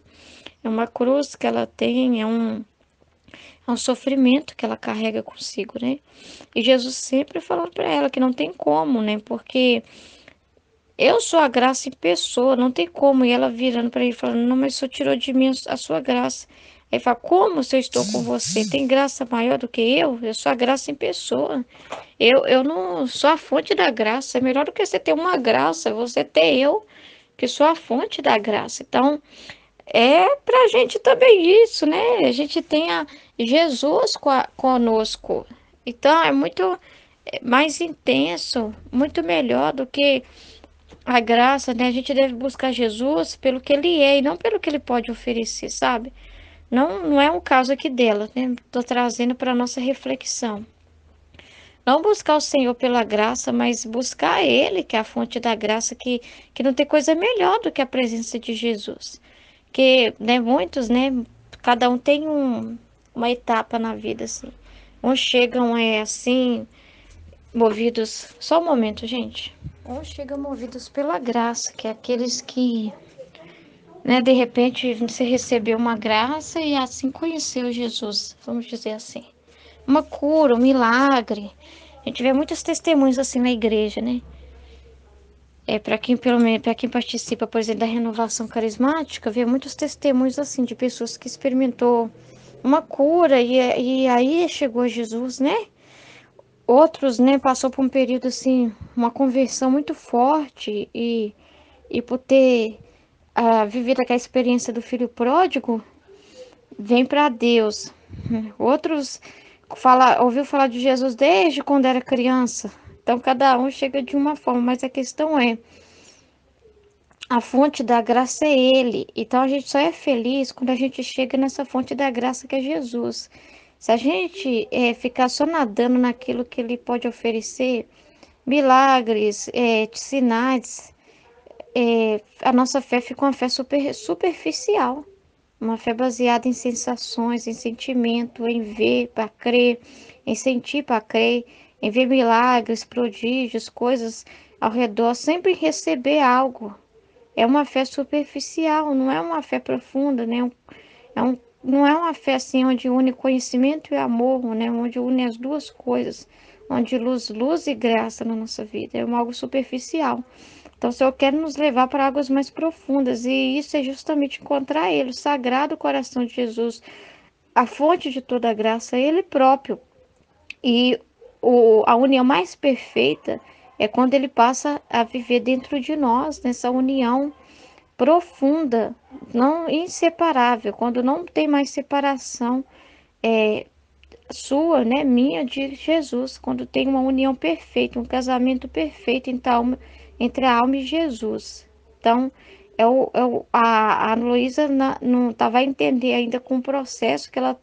É uma cruz que ela tem, é um sofrimento que ela carrega consigo, né? E Jesus sempre falando para ela que não tem como, né? Porque eu sou a graça em pessoa, não tem como. E ela virando para ele, falando: Não, mas o Senhor tirou de mim a sua graça. Aí ele fala: Como se eu estou com você? Tem graça maior do que eu? Eu sou a graça em pessoa. Eu não sou a fonte da graça. É melhor do que você ter uma graça, você ter eu, que sou a fonte da graça. Então, é pra gente também isso, né? A gente tem a Jesus conosco. Então, é muito mais intenso, muito melhor do que a graça, né? A gente deve buscar Jesus pelo que ele é e não pelo que ele pode oferecer, sabe? Não é um caso aqui dela, né? Tô trazendo para nossa reflexão. Não buscar o Senhor pela graça, mas buscar Ele, que é a fonte da graça, que não tem coisa melhor do que a presença de Jesus. Que, né, muitos, né, cada um tem uma etapa na vida, assim. Uns chegam, assim, movidos... Só um momento, gente. Uns chegam movidos pela graça, que é aqueles que, né, de repente você recebeu uma graça e assim conheceu Jesus, vamos dizer assim. Uma cura, um milagre. A gente vê muitos testemunhos assim na igreja, né? Para quem, pelo menos, para quem participa, por exemplo, da renovação carismática, vê muitos testemunhos assim de pessoas que experimentou uma cura e aí chegou Jesus, né? Outros, né, passou por um período assim, uma conversão muito forte e por ter vivido aquela experiência do filho pródigo, vem para Deus. Outros ouviu falar de Jesus desde quando era criança. Então cada um chega de uma forma, mas a questão é, a fonte da graça é Ele. Então a gente só é feliz quando a gente chega nessa fonte da graça que é Jesus. Se a gente ficar só nadando naquilo que Ele pode oferecer, milagres, sinais, a nossa fé fica uma fé superficial. Uma fé baseada em sensações, em sentimento, em ver para crer, em sentir para crer, em ver milagres, prodígios, coisas ao redor, sempre receber algo. É uma fé superficial, não é uma fé profunda, né? Não é uma fé assim onde une conhecimento e amor, né? Onde une as duas coisas, onde luz e graça na nossa vida. É algo superficial. Então, o Senhor quer nos levar para águas mais profundas, e isso é justamente encontrar Ele, o Sagrado Coração de Jesus, a fonte de toda a graça, Ele próprio. E a união mais perfeita é quando Ele passa a viver dentro de nós, nessa união profunda, não inseparável, quando não tem mais separação sua, né, minha, de Jesus, quando tem uma união perfeita, um casamento perfeito entre a alma e Jesus. Então, a Luísa não vai entender ainda com o processo que ela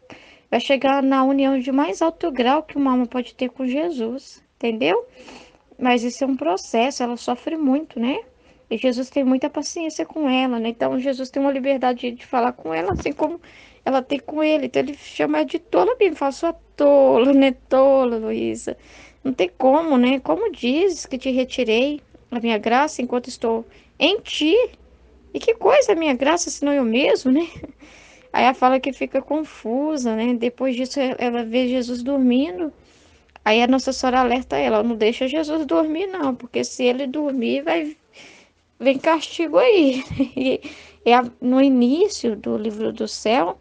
vai chegar na união de mais alto grau que uma alma pode ter com Jesus, entendeu? Mas isso é um processo, ela sofre muito, né? E Jesus tem muita paciência com ela, né? Então Jesus tem uma liberdade de falar com ela, assim como ela tem com ele. Então ele chama ela de tola mesmo, fala sua tola, né? Tola, Luísa. Não tem como, né? Como dizes que te retirei a minha graça enquanto estou em ti? E que coisa a minha graça, senão eu mesmo, né? Aí ela fala que fica confusa, né? Depois disso ela vê Jesus dormindo. Aí a Nossa Senhora alerta ela, não deixa Jesus dormir não, porque se ele dormir, vem castigo aí. No início do livro do céu,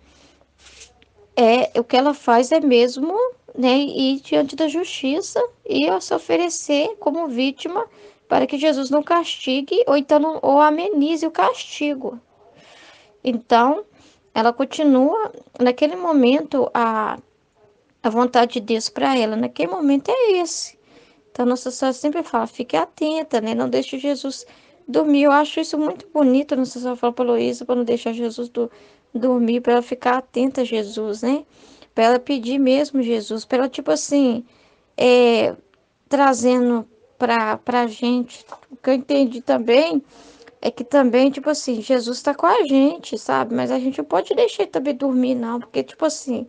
o que ela faz é mesmo, né, ir diante da justiça e se oferecer como vítima para que Jesus não castigue ou então ou amenize o castigo. Então, ela continua, naquele momento, a vontade de Deus para ela, naquele momento é esse. Então, Nossa Senhora sempre fala, fique atenta, né? Não deixe Jesus dormir. Eu acho isso muito bonito, Nossa Senhora fala para Luísa, para não deixar Jesus dormir, para ela ficar atenta a Jesus, né? Para ela pedir mesmo Jesus, para ela, tipo assim, trazendo para a gente, o que eu entendi também, é que também, tipo assim, Jesus está com a gente, sabe? Mas a gente não pode deixar ele também dormir, não, porque, tipo assim,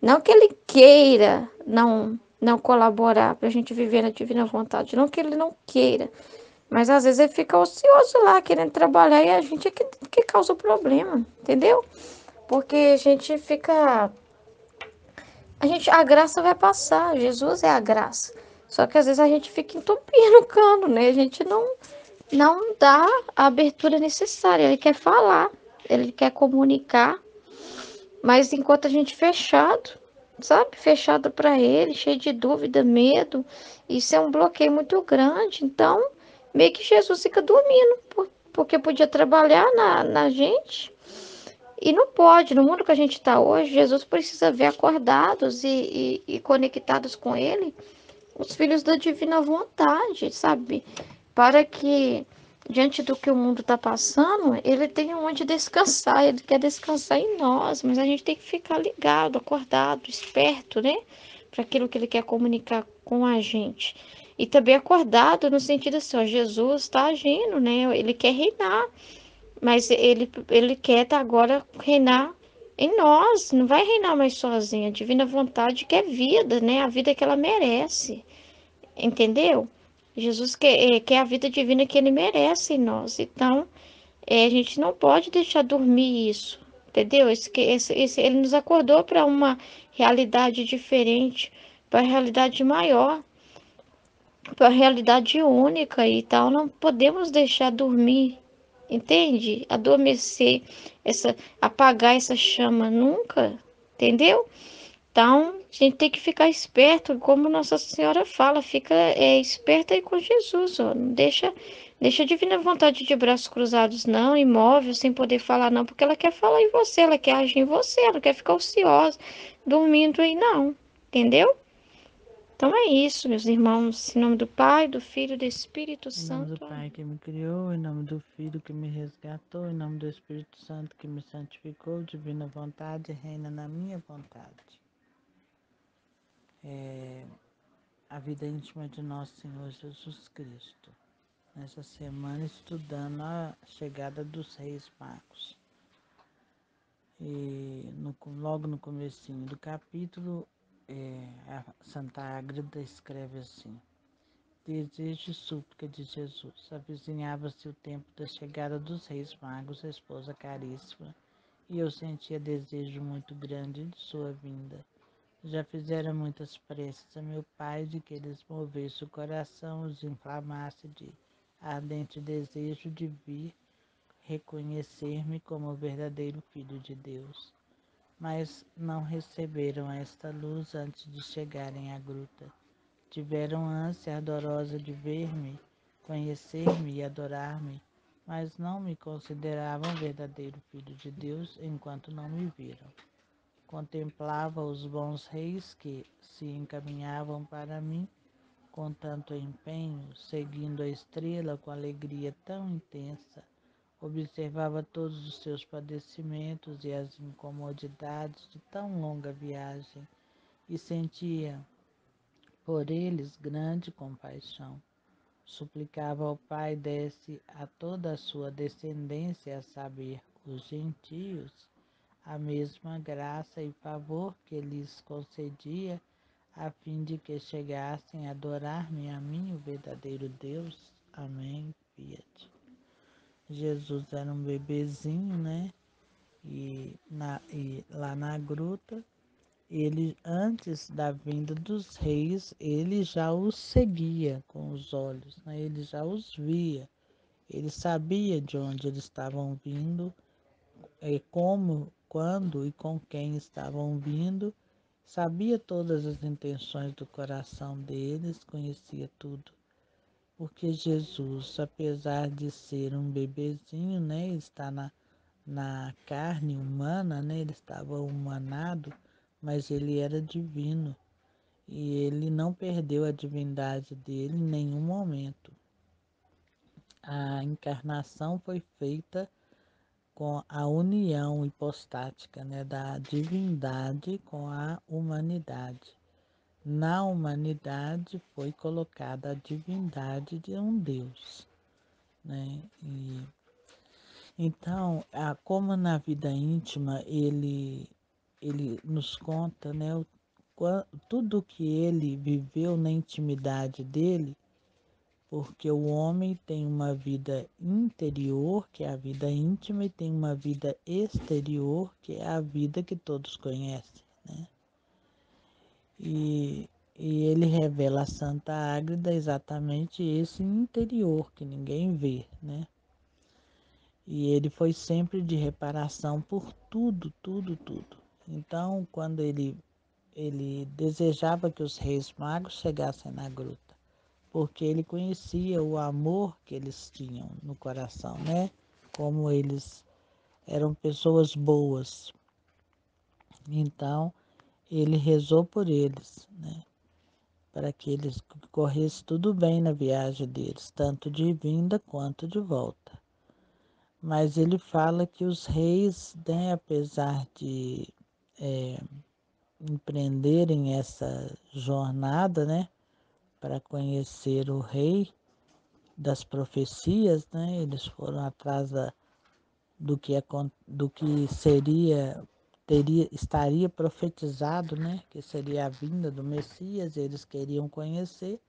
não que ele queira não colaborar para a gente viver na divina vontade, não que ele não queira, mas às vezes ele fica ocioso lá, querendo trabalhar, e a gente é que causa o problema, entendeu? Porque a gente fica. A graça vai passar, Jesus é a graça. Só que às vezes a gente fica entupindo o cano, né? A gente não dá a abertura necessária. Ele quer falar, ele quer comunicar, mas enquanto a gente fechado, sabe? Fechado para ele, cheio de dúvida, medo, isso é um bloqueio muito grande. Então, meio que Jesus fica dormindo, porque podia trabalhar na gente e não pode. No mundo que a gente está hoje, Jesus precisa ver acordados e conectados com ele, os filhos da divina vontade, sabe? Para que diante do que o mundo está passando, ele tem onde descansar, ele quer descansar em nós, mas a gente tem que ficar ligado, acordado, esperto, né? Para aquilo que ele quer comunicar com a gente. E também acordado no sentido assim, ó, Jesus está agindo, né? Ele quer reinar, mas ele quer agora reinar em nós, não vai reinar mais sozinho. A divina vontade quer vida, né? A vida que ela merece. Entendeu? Jesus quer a vida divina que ele merece em nós. Então, a gente não pode deixar dormir isso. Entendeu? Ele nos acordou para uma realidade diferente, para uma realidade maior, para uma realidade única. E tal. Não podemos deixar dormir. Entende? Adormecer, apagar essa chama nunca. Entendeu? Então, a gente tem que ficar esperto, como Nossa Senhora fala, fica esperta aí com Jesus, ó. Não deixa a divina vontade de braços cruzados, não, imóvel, sem poder falar, não, porque ela quer falar em você, ela quer agir em você, ela não quer ficar ociosa, dormindo aí, não. Entendeu? Então é isso, meus irmãos. Em nome do Pai, do Filho e do Espírito Em nome do Santo. Pai que me criou, em nome do Filho que me resgatou, em nome do Espírito Santo que me santificou, divina vontade reina na minha vontade. A vida íntima de nosso Senhor Jesus Cristo. Nessa semana estudando a chegada dos Reis Magos. E logo no comecinho do capítulo, a Santa Ágreda escreve assim: Desejo e súplica de Jesus. Avizinhava-se o tempo da chegada dos Reis Magos, a esposa caríssima, e eu sentia desejo muito grande de sua vinda. Já fizera muitas preces a meu Pai de que eles movesse o coração, os inflamasse de ardente desejo de vir reconhecer-me como o verdadeiro Filho de Deus. Mas não receberam esta luz antes de chegarem à gruta. Tiveram ânsia ardorosa de ver-me, conhecer-me e adorar-me, mas não me consideravam verdadeiro Filho de Deus enquanto não me viram. Contemplava os bons reis que se encaminhavam para mim com tanto empenho, seguindo a estrela com alegria tão intensa. Observava todos os seus padecimentos e as incomodidades de tão longa viagem e sentia por eles grande compaixão. Suplicava ao Pai desse a toda a sua descendência, a saber, os gentios, a mesma graça e favor que lhes concedia, a fim de que chegassem a adorar-me a mim, o verdadeiro Deus. Amém. Fiat. Jesus era um bebezinho, né? E lá na gruta, ele, antes da vinda dos reis, ele já os seguia com os olhos, né? Ele já os via, ele sabia de onde eles estavam vindo, como, quando e com quem estavam vindo, sabia todas as intenções do coração deles, conhecia tudo. Porque Jesus, apesar de ser um bebezinho, né, está na carne humana, né, ele estava humanado, mas ele era divino e ele não perdeu a divindade dele em nenhum momento. A encarnação foi feita com a união hipostática, né, da divindade com a humanidade. Na humanidade foi colocada a divindade de um Deus, né? Então, como na vida íntima ele nos conta, né, tudo que ele viveu na intimidade dele, porque o homem tem uma vida interior, que é a vida íntima, e tem uma vida exterior, que é a vida que todos conhecem, né? E ele revela a Santa Ágreda exatamente esse interior que ninguém vê, né? E ele foi sempre de reparação por tudo, tudo, tudo. Então, quando ele desejava que os reis magos chegassem na gruta, porque ele conhecia o amor que eles tinham no coração, né? Como eles eram pessoas boas. Então, ele rezou por eles, né? para que eles corresse tudo bem na viagem deles, tanto de vinda quanto de volta. Mas ele fala que os reis, né, apesar de empreenderem essa jornada, né, para conhecer o rei das profecias, né, eles foram atrás do que estaria profetizado, né, que seria a vinda do Messias, eles queriam conhecer,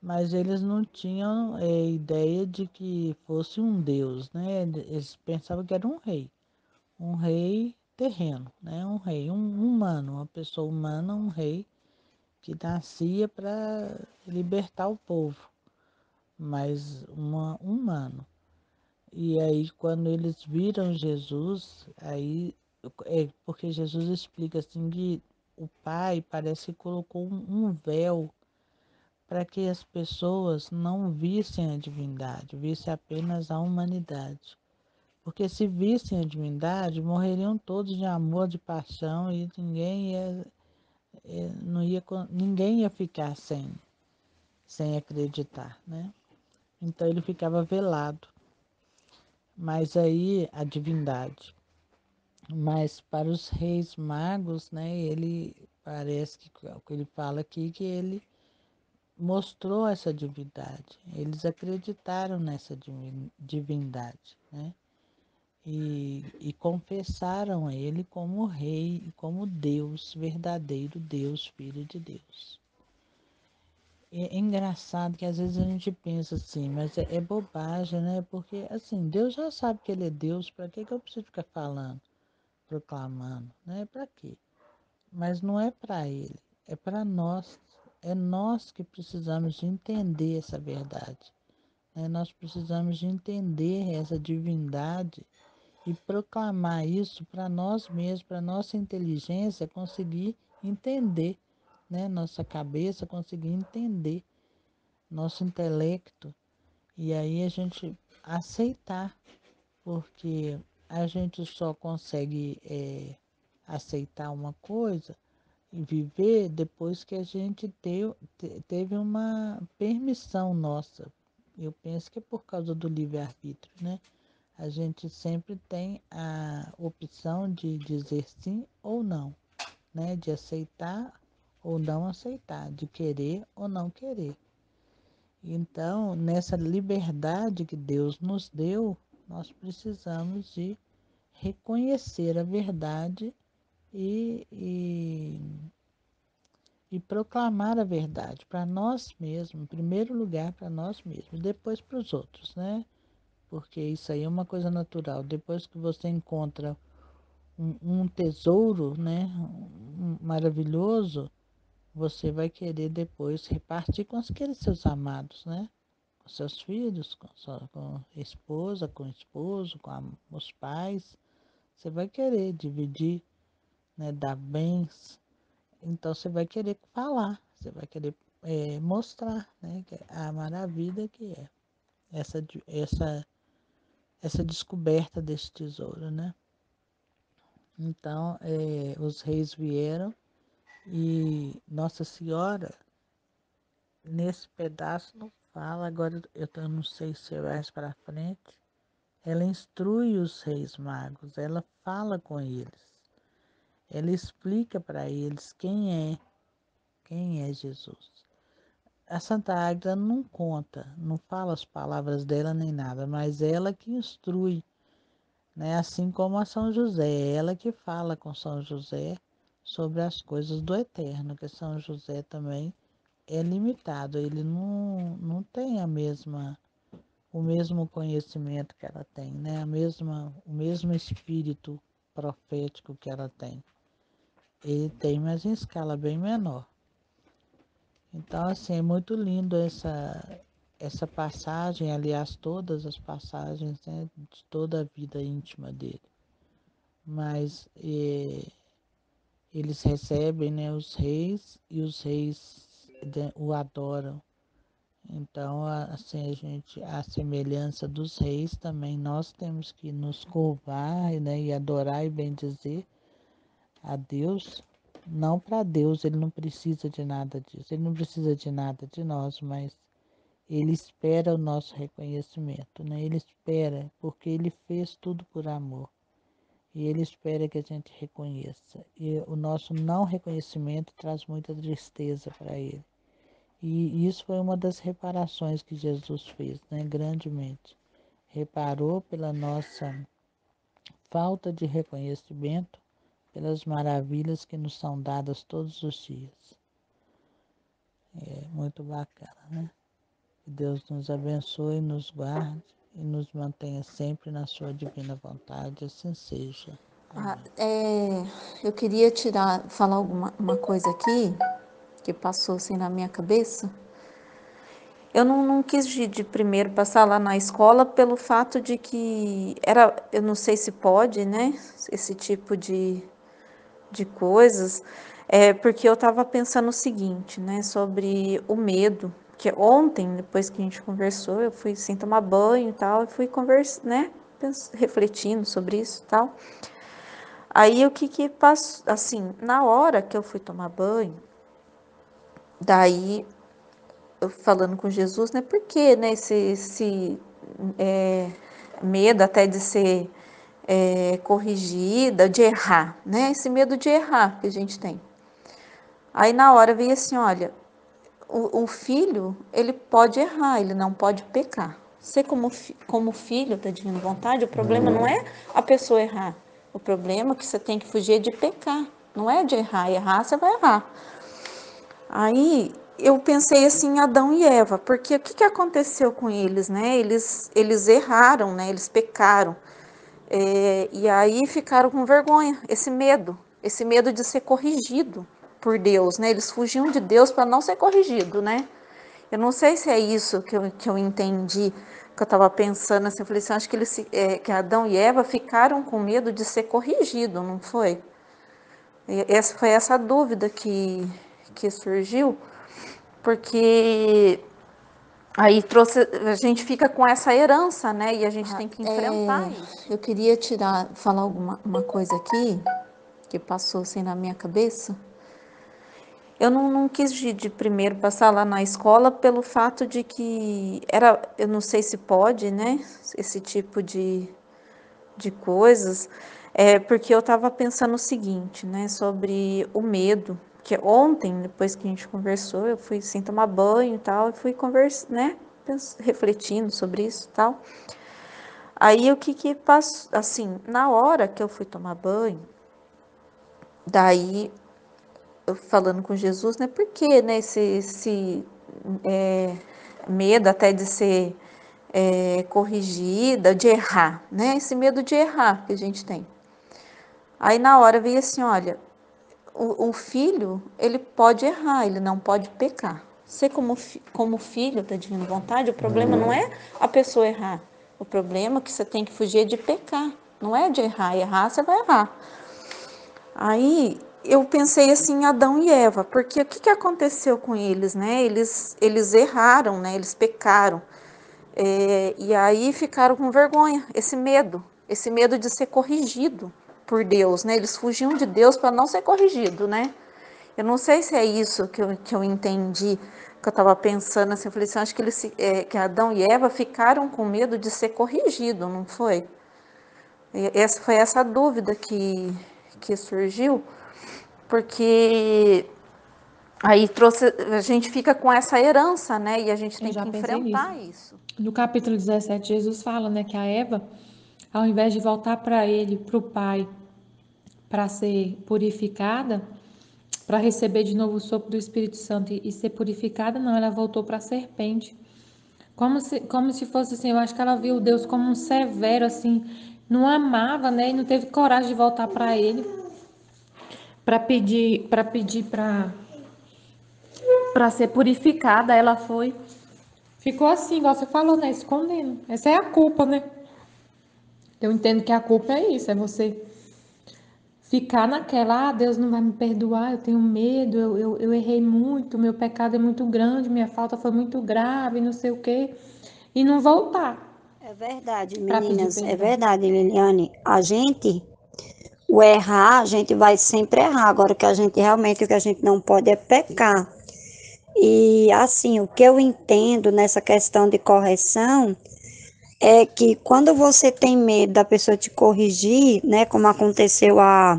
mas eles não tinham ideia de que fosse um Deus, né? Eles pensavam que era um rei terreno, né? Um rei, um humano, uma pessoa humana, um rei que nascia para libertar o povo, mas humano. E aí, quando eles viram Jesus, aí porque Jesus explica assim que o Pai parece que colocou um véu para que as pessoas não vissem a divindade, vissem apenas a humanidade. Porque se vissem a divindade, morreriam todos de amor, de paixão, e ninguém ia ficar sem acreditar, né? Então ele ficava velado. Mas aí a divindade. Mas para os reis magos, né, ele parece que o que ele fala aqui que ele mostrou essa divindade. Eles acreditaram nessa divindade, né? E confessaram a ele como rei e como Deus, verdadeiro Deus, Filho de Deus. É engraçado que às vezes a gente pensa assim, mas é bobagem, né? Porque assim, Deus já sabe que ele é Deus, para que eu preciso ficar falando, proclamando, né? Para quê? Mas não é para ele, é para nós. É nós que precisamos de entender essa verdade, né? Nós precisamos de entender essa divindade e proclamar isso para nós mesmos, para nossa inteligência conseguir entender, né? Nossa cabeça conseguir entender, nosso intelecto, e aí a gente aceitar, porque a gente só consegue aceitar uma coisa e viver depois que a gente teve uma permissão nossa. Eu penso que é por causa do livre-arbítrio, né? A gente sempre tem a opção de dizer sim ou não, né? De aceitar ou não aceitar, de querer ou não querer. Então, nessa liberdade que Deus nos deu, nós precisamos de reconhecer a verdade e, e, e proclamar a verdade para nós mesmos, em primeiro lugar para nós mesmos, depois para os outros, né? Porque isso aí é uma coisa natural. Depois que você encontra um tesouro, né, maravilhoso, você vai querer depois repartir com aqueles seus amados, né? Com seus filhos, com a esposa, com o esposo, os pais. Você vai querer dividir, né, dar bens. Então você vai querer falar, você vai querer mostrar, né, a maravilha que é essa descoberta desse tesouro, né? Então, os reis vieram e Nossa Senhora, nesse pedaço, não fala, agora eu não sei se é mais para frente, ela instrui os reis magos, ela fala com eles, ela explica para eles quem é Jesus. A Santa Águeda não conta, não fala as palavras dela nem nada, mas ela que instrui, né? Assim como a São José, é ela que fala com São José sobre as coisas do eterno, que São José também é limitado, ele não tem o mesmo conhecimento que ela tem, né? O mesmo espírito profético que ela tem. Ele tem, mas em escala bem menor. Então, assim, é muito lindo essa passagem, aliás, todas as passagens, né, de toda a vida íntima dele. Mas eles recebem, né, os reis e os reis o adoram. Então, assim, a semelhança dos reis também, nós temos que nos curvar, né, e adorar e bendizer a Deus, não para Deus, ele não precisa de nada disso, ele não precisa de nada de nós, mas ele espera o nosso reconhecimento, né? Ele espera porque ele fez tudo por amor. E ele espera que a gente reconheça. E o nosso não reconhecimento traz muita tristeza para ele. E isso foi uma das reparações que Jesus fez, né? Grandemente. Reparou pela nossa falta de reconhecimento, pelas maravilhas que nos são dadas todos os dias. É muito bacana, né? Que Deus nos abençoe, nos guarde e nos mantenha sempre na sua divina vontade, assim seja. Eu queria falar uma coisa aqui que passou assim na minha cabeça. Eu não quis de primeiro passar lá na escola pelo fato de que eu não sei se pode, né, esse tipo de coisas, porque eu estava pensando o seguinte, né, sobre o medo, que ontem, depois que a gente conversou, eu fui sem tomar banho e tal, e fui né, refletindo sobre isso e tal. Aí o que passou, assim, na hora que eu fui tomar banho, daí eu falando com Jesus, né, por que, né, esse medo até de ser corrigida, de errar, né, esse medo de errar que a gente tem. Aí na hora veio assim, olha, o filho, ele pode errar, ele não pode pecar. Você como filho da divina vontade, o problema não é a pessoa errar. O problema é que você tem que fugir de pecar, não é de errar. Errar, você vai errar. Aí eu pensei assim em Adão e Eva, porque o que aconteceu com eles, né? Eles erraram, né? Eles pecaram. E aí ficaram com vergonha, esse medo de ser corrigido por Deus, né? Eles fugiam de Deus para não ser corrigido, né? Eu não sei se é isso que eu entendi, que eu estava pensando assim, eu falei assim, acho que que Adão e Eva ficaram com medo de ser corrigido, não foi? Foi essa dúvida que surgiu, porque aí a gente fica com essa herança, né? E a gente tem que enfrentar isso. Eu queria falar uma coisa aqui que passou assim na minha cabeça. Eu não quis de primeiro passar lá na escola pelo fato de que eu não sei se pode, né? Esse tipo de coisas, porque eu estava pensando o seguinte, né? Sobre o medo, que ontem, depois que a gente conversou, eu fui sem tomar banho e tal, e fui né? Refletindo sobre isso e tal. Aí o que passou, assim, na hora que eu fui tomar banho, daí eu falando com Jesus, né? Por que, né? Esse medo até de ser corrigida, de errar, né? Esse medo de errar que a gente tem. Aí na hora veio assim, olha, o filho, ele pode errar, ele não pode pecar. Você como filho da divina vontade, o problema não é a pessoa errar. O problema é que você tem que fugir de pecar, não é de errar. Errar, você vai errar. Aí eu pensei assim em Adão e Eva, porque o que aconteceu com eles, né? Eles erraram, né? Eles pecaram. E aí ficaram com vergonha, esse medo de ser corrigido por Deus, né? Eles fugiam de Deus para não ser corrigido, né? Eu não sei se é isso que eu entendi, que eu estava pensando assim, eu falei assim, acho que que Adão e Eva ficaram com medo de ser corrigido, não foi? Foi essa dúvida que surgiu, porque aí a gente fica com essa herança, né? E a gente Eu tem já que pensei nisso. enfrentar isso. No capítulo 17, Jesus fala, né, que a Eva, ao invés de voltar para ele, para o Pai, para ser purificada, para receber de novo o sopro do Espírito Santo e ser purificada, não, ela voltou para a serpente. Como se fosse assim, eu acho que ela viu Deus como um severo, assim, não amava, né, e não teve coragem de voltar para ele, para pedir para ser purificada. Ela ficou assim, igual você falou, né, escondendo. Essa é a culpa, né? Eu entendo que a culpa é isso, é você ficar naquela, Deus não vai me perdoar, eu tenho medo, eu errei muito, meu pecado é muito grande, minha falta foi muito grave, não sei o quê, e não voltar É verdade, para pedir meninas, é perdão. verdade, Liliane. A gente, o errar, a gente vai sempre errar. Agora, o que a gente realmente, o que a gente não pode é pecar. E assim, o que eu entendo nessa questão de correção é que quando você tem medo da pessoa te corrigir, né, como aconteceu há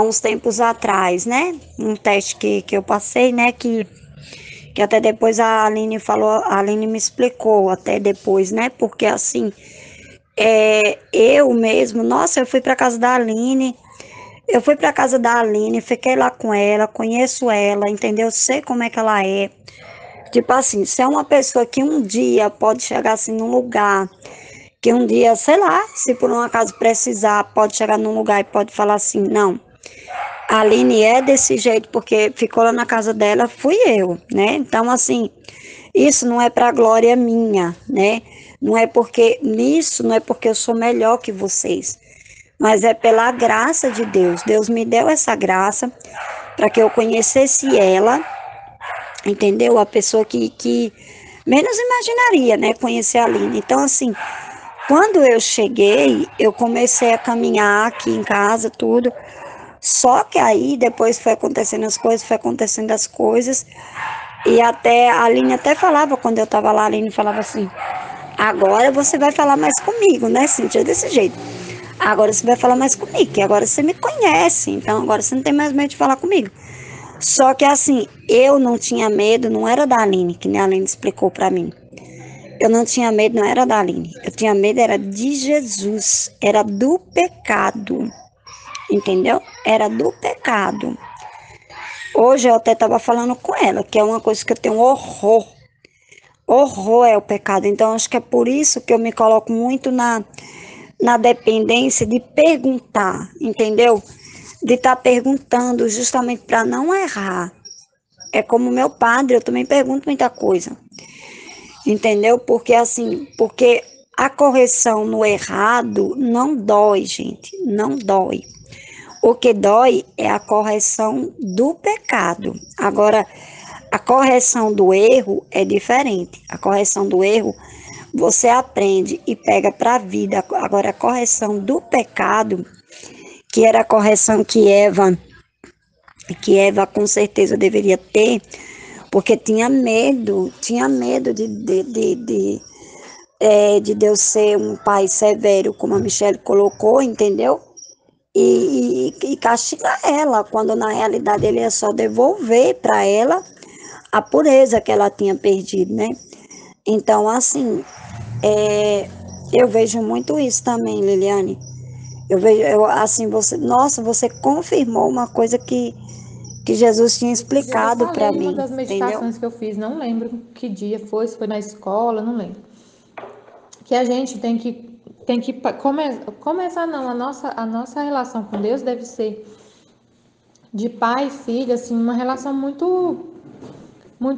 uns tempos atrás, né, um teste que eu passei, né, que até depois a Aline falou, a Aline me explicou até depois, né, porque assim, eu mesmo, nossa, eu fui para casa da Aline, eu fui para casa da Aline, fiquei lá com ela, conheço ela, entendeu? Sei como é que ela é. Tipo assim, se é uma pessoa que um dia pode chegar assim num lugar, que um dia, sei lá, se por um acaso precisar, pode chegar num lugar e pode falar assim, não, a Aline é desse jeito porque ficou lá na casa dela, fui eu, né? Então, assim, isso não é para glória minha, né? Não é porque, nisso, não é porque eu sou melhor que vocês, mas é pela graça de Deus. Deus me deu essa graça para que eu conhecesse ela, entendeu? A pessoa que menos imaginaria, né? Conhecer a Aline. Então, assim, quando eu cheguei, eu comecei a caminhar aqui em casa, tudo. Só que aí, depois foi acontecendo as coisas. E até a Aline até falava, quando eu tava lá, a Aline falava assim, agora você vai falar mais comigo, né, Cíntia? Desse jeito. Agora você vai falar mais comigo, que agora você me conhece, então agora você não tem mais medo de falar comigo. Só que assim, eu não tinha medo, não era da Aline, que nem a Aline explicou pra mim. Eu não tinha medo, não era da Aline. Eu tinha medo, era de Jesus, era do pecado, entendeu? Era do pecado. Hoje eu até estava falando com ela, que é uma coisa que eu tenho horror. Horror é o pecado. Então, acho que é por isso que eu me coloco muito na dependência de perguntar, entendeu? De estar perguntando justamente para não errar. É como meu padre, eu também pergunto muita coisa, entendeu? Porque assim, porque a correção no errado não dói, gente, não dói. O que dói é a correção do pecado. Agora, a correção do erro é diferente. A correção do erro você aprende e pega para a vida. Agora, a correção do pecado, que era a correção que Eva com certeza deveria ter, porque tinha medo de Deus ser um pai severo, como a Michelle colocou, entendeu? E castigar ela, quando na realidade ele ia só devolver para ela a pureza que ela tinha perdido, né? Então, assim, eu vejo muito isso também, Liliane. Eu vejo, assim, nossa, você confirmou uma coisa que Jesus tinha Esses dias eu explicado para falei em uma mim, das entendeu? meditações que eu fiz, não lembro que dia foi, se foi na escola, não lembro. Que a gente tem que começar não, a nossa relação com Deus deve ser de pai e filho, assim, uma relação muito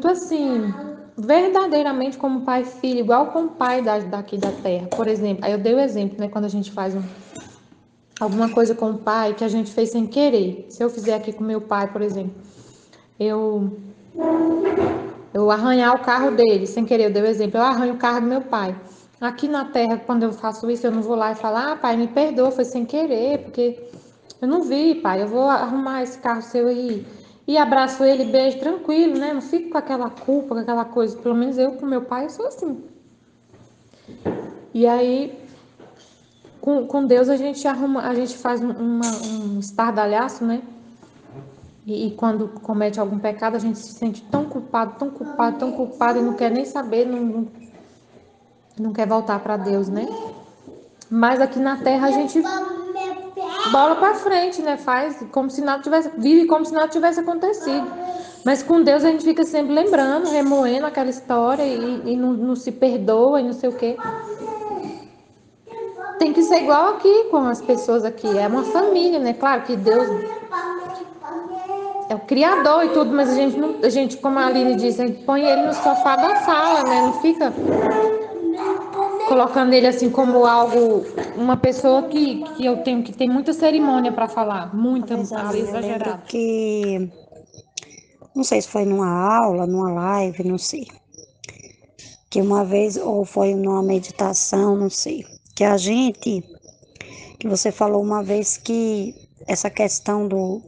assim, verdadeiramente como pai e filho, igual com o pai daqui da terra. Por exemplo, aí eu dei o exemplo, né, quando a gente faz alguma coisa com o pai que a gente fez sem querer. Se eu fizer aqui com meu pai, por exemplo, eu eu arranhar o carro dele, sem querer, eu dei o exemplo, eu arranho o carro do meu pai. Aqui na terra, quando eu faço isso, eu não vou lá e falar, pai, me perdoa, foi sem querer, porque eu não vi, pai, eu vou arrumar esse carro seu aí. E abraço ele, beijo, tranquilo, né? Não fico com aquela culpa, com aquela coisa. Pelo menos eu com meu pai, eu sou assim. E aí, com Deus, a gente arruma, a gente faz um estardalhaço, né? E quando comete algum pecado, a gente se sente tão culpado, tão culpado, tão culpado e não quer nem saber, não quer voltar para Deus, né? Mas aqui na terra a gente bola para frente, né? Faz como se nada tivesse, vive como se nada tivesse acontecido. Mas com Deus a gente fica sempre lembrando, remoendo aquela história e não se perdoa e não sei o quê. Tem que ser igual aqui com as pessoas aqui. É uma família, né? Claro que Deus é o criador e tudo, mas a gente, como a Aline disse, a gente põe ele no sofá da sala, né? Não fica colocando ele assim como algo, uma pessoa que eu tenho que ter muita cerimônia para falar, muita, Talvez, Aline, eu lembro exagerada. que, não sei se foi numa aula, numa live, não sei, que uma vez, ou foi numa meditação, não sei, que a gente que você falou uma vez que essa questão do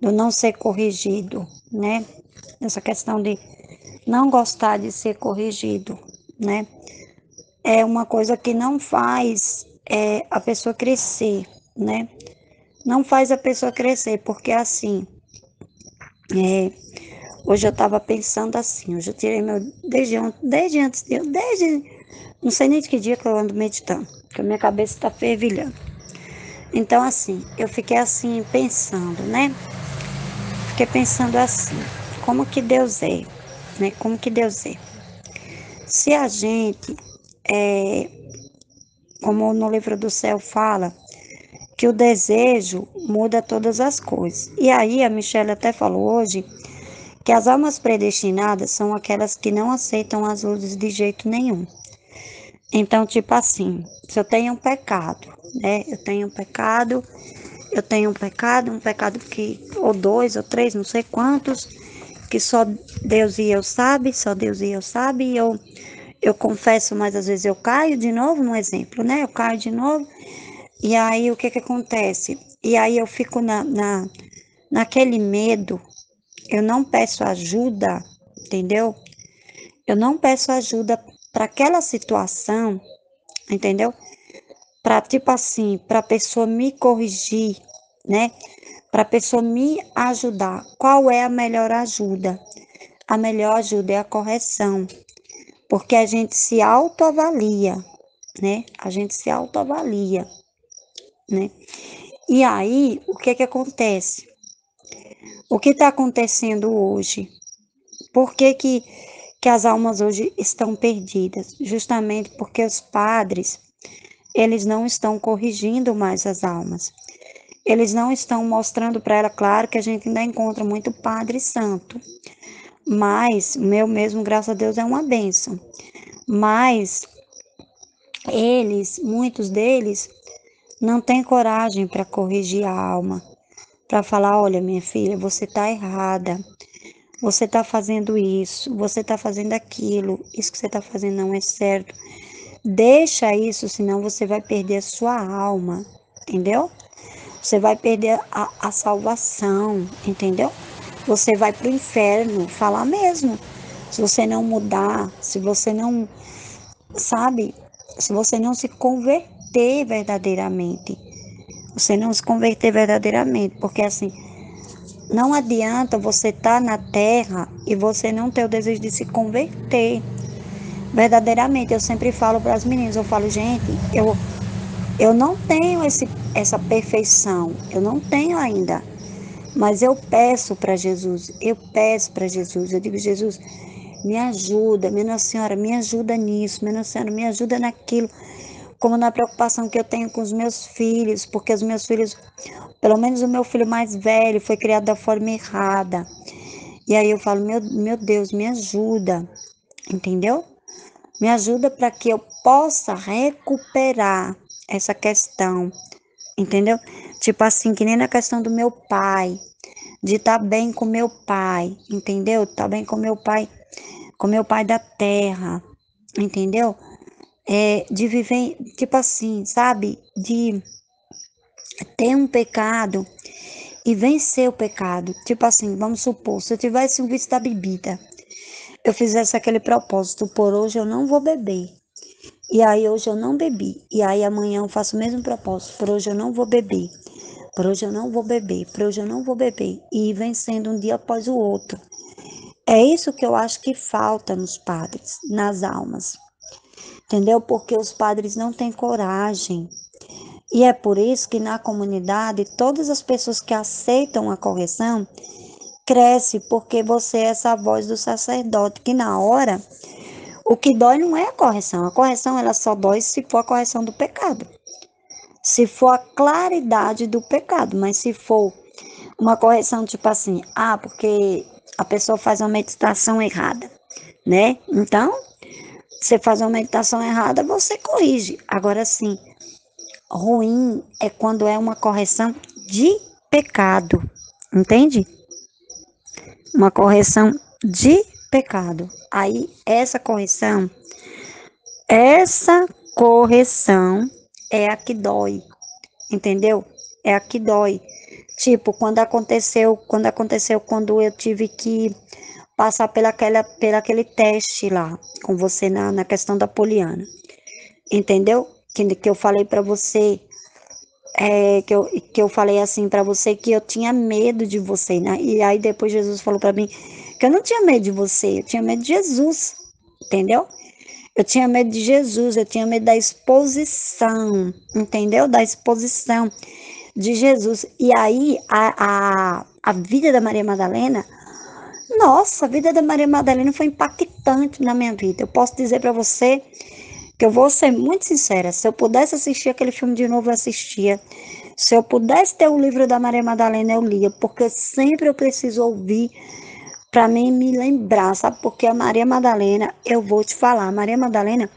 não ser corrigido, né? Essa questão de não gostar de ser corrigido, né? É uma coisa que não faz a pessoa crescer, né? Não faz a pessoa crescer, porque assim, hoje eu estava pensando assim, hoje eu tirei meu, desde antes, não sei nem de que dia que eu ando meditando, porque a minha cabeça está fervilhando. Então assim, eu fiquei assim pensando, né? Fiquei pensando assim, como que Deus é, né? Como que Deus é. Se a gente, como no livro do céu fala, que o desejo muda todas as coisas. E aí a Michelle até falou hoje que as almas predestinadas são aquelas que não aceitam as luzes de jeito nenhum. Então, tipo assim, se eu tenho um pecado, né? Um pecado que, ou dois, ou três, não sei quantos, que só Deus e eu sabe, só Deus e eu sabe, e eu confesso, mas às vezes eu caio de novo, no exemplo, né? Eu caio de novo, e aí o que que acontece? E aí eu fico naquele medo, eu não peço ajuda, entendeu? Eu não peço ajuda para aquela situação, entendeu? Para tipo assim, para a pessoa me corrigir, né? Para a pessoa me ajudar. Qual é a melhor ajuda? A melhor ajuda é a correção, porque a gente se autoavalia, né? A gente se autoavalia, né? E aí, o que que acontece? O que está acontecendo hoje? Por que as almas hoje estão perdidas? Justamente porque os padres, eles não estão corrigindo mais as almas. Eles não estão mostrando para ela, claro que a gente ainda encontra muito padre santo, mas o meu mesmo, graças a Deus, é uma bênção. Mas eles, muitos deles, não têm coragem para corrigir a alma, para falar, olha, minha filha, você está errada, você está fazendo isso, você está fazendo aquilo, isso que você está fazendo não é certo. Deixa isso, senão você vai perder a sua alma, entendeu? Você vai perder a salvação, entendeu? Você vai para o inferno, falar mesmo. Se você não mudar, se você não, sabe, se você não se converter verdadeiramente, você não se converter verdadeiramente, porque assim, não adianta você estar na terra e você não ter o desejo de se converter verdadeiramente. Eu sempre falo para as meninas, eu falo, gente, eu não tenho essa perfeição, eu não tenho ainda. Mas eu peço para Jesus, eu digo, Jesus, me ajuda, minha Nossa Senhora, me ajuda nisso, minha Nossa Senhora, me ajuda naquilo, como na preocupação que eu tenho com os meus filhos, porque os meus filhos, pelo menos o meu filho mais velho, foi criado da forma errada. E aí eu falo, meu Deus, me ajuda, entendeu? Me ajuda para que eu possa recuperar essa questão, entendeu? Tipo assim, que nem na questão do meu pai, de estar bem com meu pai, entendeu? Tá bem com meu pai da terra, entendeu? De viver, tipo assim, sabe? De ter um pecado e vencer o pecado. Tipo assim, vamos supor, se eu tivesse um vício da bebida, eu fizesse aquele propósito, por hoje eu não vou beber. E aí hoje eu não bebi. E aí amanhã eu faço o mesmo propósito, por hoje eu não vou beber. Por hoje eu não vou beber, por hoje eu não vou beber. E ir vencendo um dia após o outro. É isso que eu acho que falta nos padres, nas almas. Entendeu? Porque os padres não têm coragem. E é por isso que na comunidade, todas as pessoas que aceitam a correção, cresce porque você é essa voz do sacerdote, que na hora, o que dói não é a correção. A correção, ela só dói se for a correção do pecado. Se for a claridade do pecado. Mas se for uma correção tipo assim, porque a pessoa faz uma meditação errada, né? Então, você faz uma meditação errada, você corrige. Agora sim, ruim é quando é uma correção de pecado, entende? Uma correção de pecado. Aí essa correção é a que dói, entendeu? É a que dói. Tipo, quando eu tive que passar pelaquele teste lá com você na questão da Poliana, entendeu? Que eu falei pra você, que eu falei assim pra você que eu tinha medo de você, né? E aí depois Jesus falou pra mim que eu não tinha medo de você, eu tinha medo de Jesus, entendeu? Eu tinha medo de Jesus, eu tinha medo da exposição, entendeu? Da exposição de Jesus. E aí, a vida da Maria Madalena, nossa, a vida da Maria Madalena foi impactante na minha vida. Eu posso dizer para você que eu vou ser muito sincera, se eu pudesse assistir aquele filme de novo, eu assistia. Se eu pudesse ter o livro da Maria Madalena, eu lia, porque sempre eu preciso ouvir para mim me lembrar, sabe? Porque a Maria Madalena, eu vou te falar, a Maria Madalena,